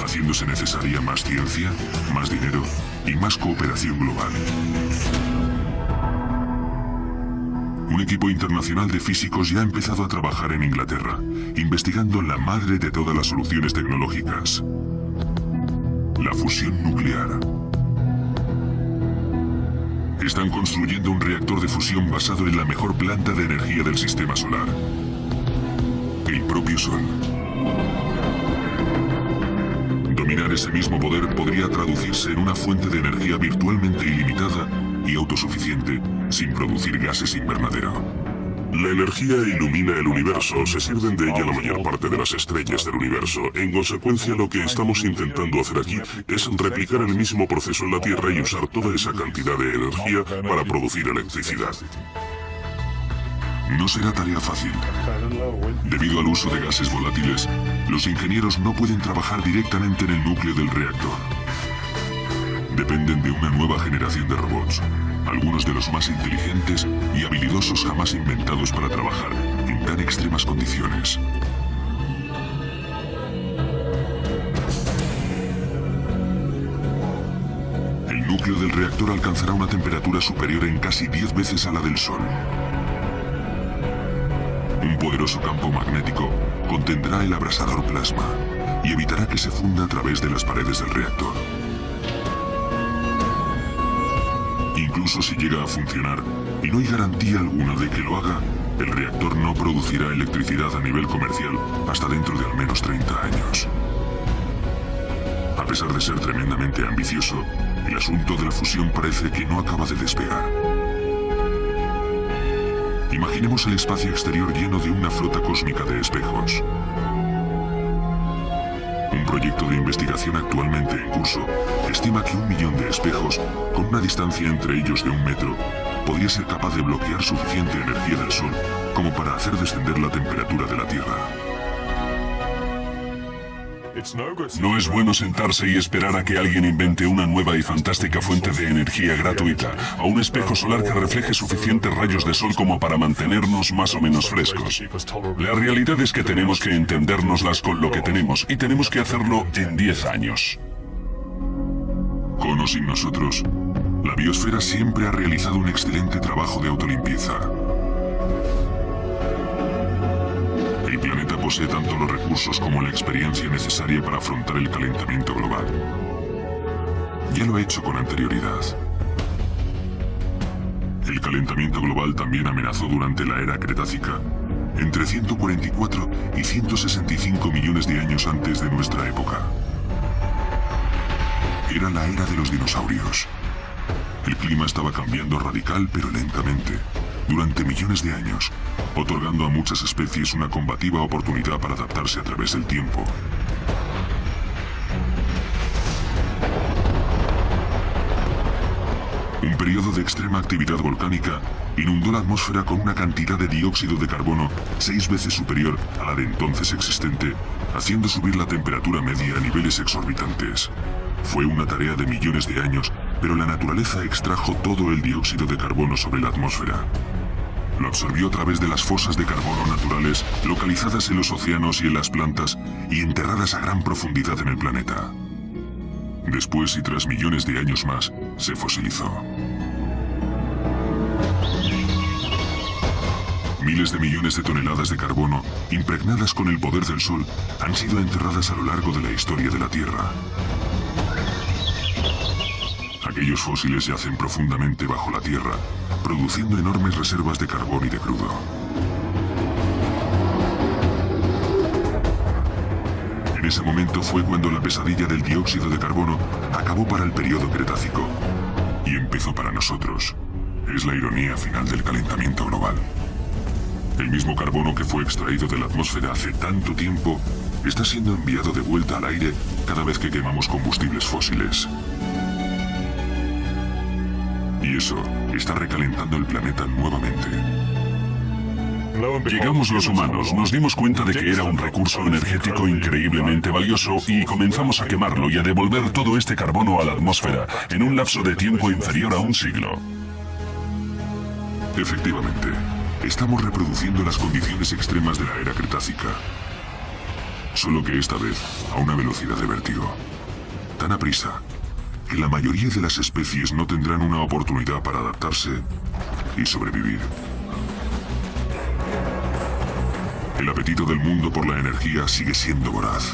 haciéndose necesaria más ciencia, más dinero y más cooperación global. Un equipo internacional de físicos ya ha empezado a trabajar en Inglaterra, investigando la madre de todas las soluciones tecnológicas: la fusión nuclear. Están construyendo un reactor de fusión basado en la mejor planta de energía del sistema solar: el propio Sol. Dominar ese mismo poder podría traducirse en una fuente de energía virtualmente ilimitada y autosuficiente, sin producir gases invernadero. La energía ilumina el universo, se sirven de ella la mayor parte de las estrellas del universo. En consecuencia, lo que estamos intentando hacer aquí es replicar el mismo proceso en la Tierra y usar toda esa cantidad de energía para producir electricidad. No será tarea fácil. Debido al uso de gases volátiles, los ingenieros no pueden trabajar directamente en el núcleo del reactor. Dependen de una nueva generación de robots, algunos de los más inteligentes y habilidosos jamás inventados para trabajar en tan extremas condiciones. El núcleo del reactor alcanzará una temperatura superior en casi 10 veces a la del Sol. Un poderoso campo magnético contendrá el abrasador plasma y evitará que se funda a través de las paredes del reactor. Incluso si llega a funcionar, y no hay garantía alguna de que lo haga, el reactor no producirá electricidad a nivel comercial hasta dentro de al menos 30 años. A pesar de ser tremendamente ambicioso, el asunto de la fusión parece que no acaba de despegar. Imaginemos el espacio exterior lleno de una flota cósmica de espejos. Un proyecto de investigación actualmente en curso estima que 1 millón de espejos, con una distancia entre ellos de 1 metro, podría ser capaz de bloquear suficiente energía del Sol como para hacer descender la temperatura de la Tierra. No es bueno sentarse y esperar a que alguien invente una nueva y fantástica fuente de energía gratuita, o un espejo solar que refleje suficientes rayos de sol como para mantenernos más o menos frescos. La realidad es que tenemos que entendérnoslas con lo que tenemos, y tenemos que hacerlo en 10 años. Con o sin nosotros, la biosfera siempre ha realizado un excelente trabajo de autolimpieza. El planeta posee tanto los recursos como la experiencia necesaria para afrontar el calentamiento global. Ya lo ha hecho con anterioridad. El calentamiento global también amenazó durante la era Cretácica, entre 144 y 165 millones de años antes de nuestra época. Era la era de los dinosaurios. El clima estaba cambiando radical pero lentamente, durante millones de años, otorgando a muchas especies una combativa oportunidad para adaptarse a través del tiempo. Un periodo de extrema actividad volcánica inundó la atmósfera con una cantidad de dióxido de carbono 6 veces superior a la de entonces existente, haciendo subir la temperatura media a niveles exorbitantes. Fue una tarea de millones de años, pero la naturaleza extrajo todo el dióxido de carbono sobre la atmósfera. Lo absorbió a través de las fosas de carbono naturales localizadas en los océanos y en las plantas y enterradas a gran profundidad en el planeta. Después y tras millones de años más, se fosilizó. Miles de millones de toneladas de carbono, impregnadas con el poder del Sol, han sido enterradas a lo largo de la historia de la Tierra. Aquellos fósiles yacen profundamente bajo la Tierra, produciendo enormes reservas de carbón y de crudo. En Ese momento fue cuando la pesadilla del dióxido de carbono acabó para el periodo Cretácico y empezó para nosotros. Es la ironía final del calentamiento global. El mismo carbono que fue extraído de la atmósfera hace tanto tiempo está siendo enviado de vuelta al aire cada vez que quemamos combustibles fósiles. Y eso está recalentando el planeta nuevamente. Llegamos los humanos, nos dimos cuenta de que era un recurso energético increíblemente valioso y comenzamos a quemarlo y a devolver todo este carbono a la atmósfera en un lapso de tiempo inferior a un siglo. Efectivamente, estamos reproduciendo las condiciones extremas de la era Cretácica. Solo que esta vez a una velocidad de vértigo. Tan aprisa que la mayoría de las especies no tendrán una oportunidad para adaptarse y sobrevivir. El apetito del mundo por la energía sigue siendo voraz.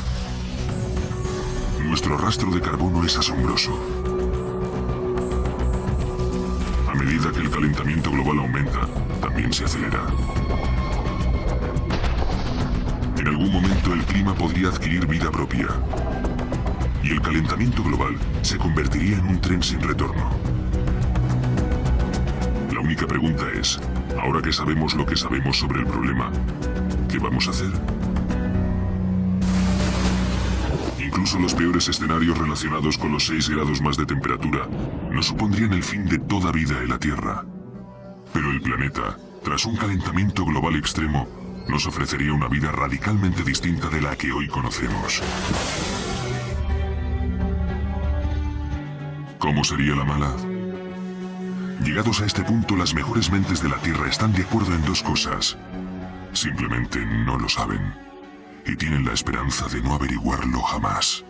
Nuestro rastro de carbono es asombroso. A medida que el calentamiento global aumenta, también se acelera. En algún momento el clima podría adquirir vida propia. Y el calentamiento global se convertiría en un tren sin retorno. La única pregunta es, ahora que sabemos lo que sabemos sobre el problema, ¿qué vamos a hacer? Incluso los peores escenarios relacionados con los 6 grados más de temperatura no supondrían el fin de toda vida en la Tierra. Pero el planeta, tras un calentamiento global extremo, nos ofrecería una vida radicalmente distinta de la que hoy conocemos. ¿Cómo sería la mala? Llegados a este punto, las mejores mentes de la Tierra están de acuerdo en dos cosas. Simplemente no lo saben. Y tienen la esperanza de no averiguarlo jamás.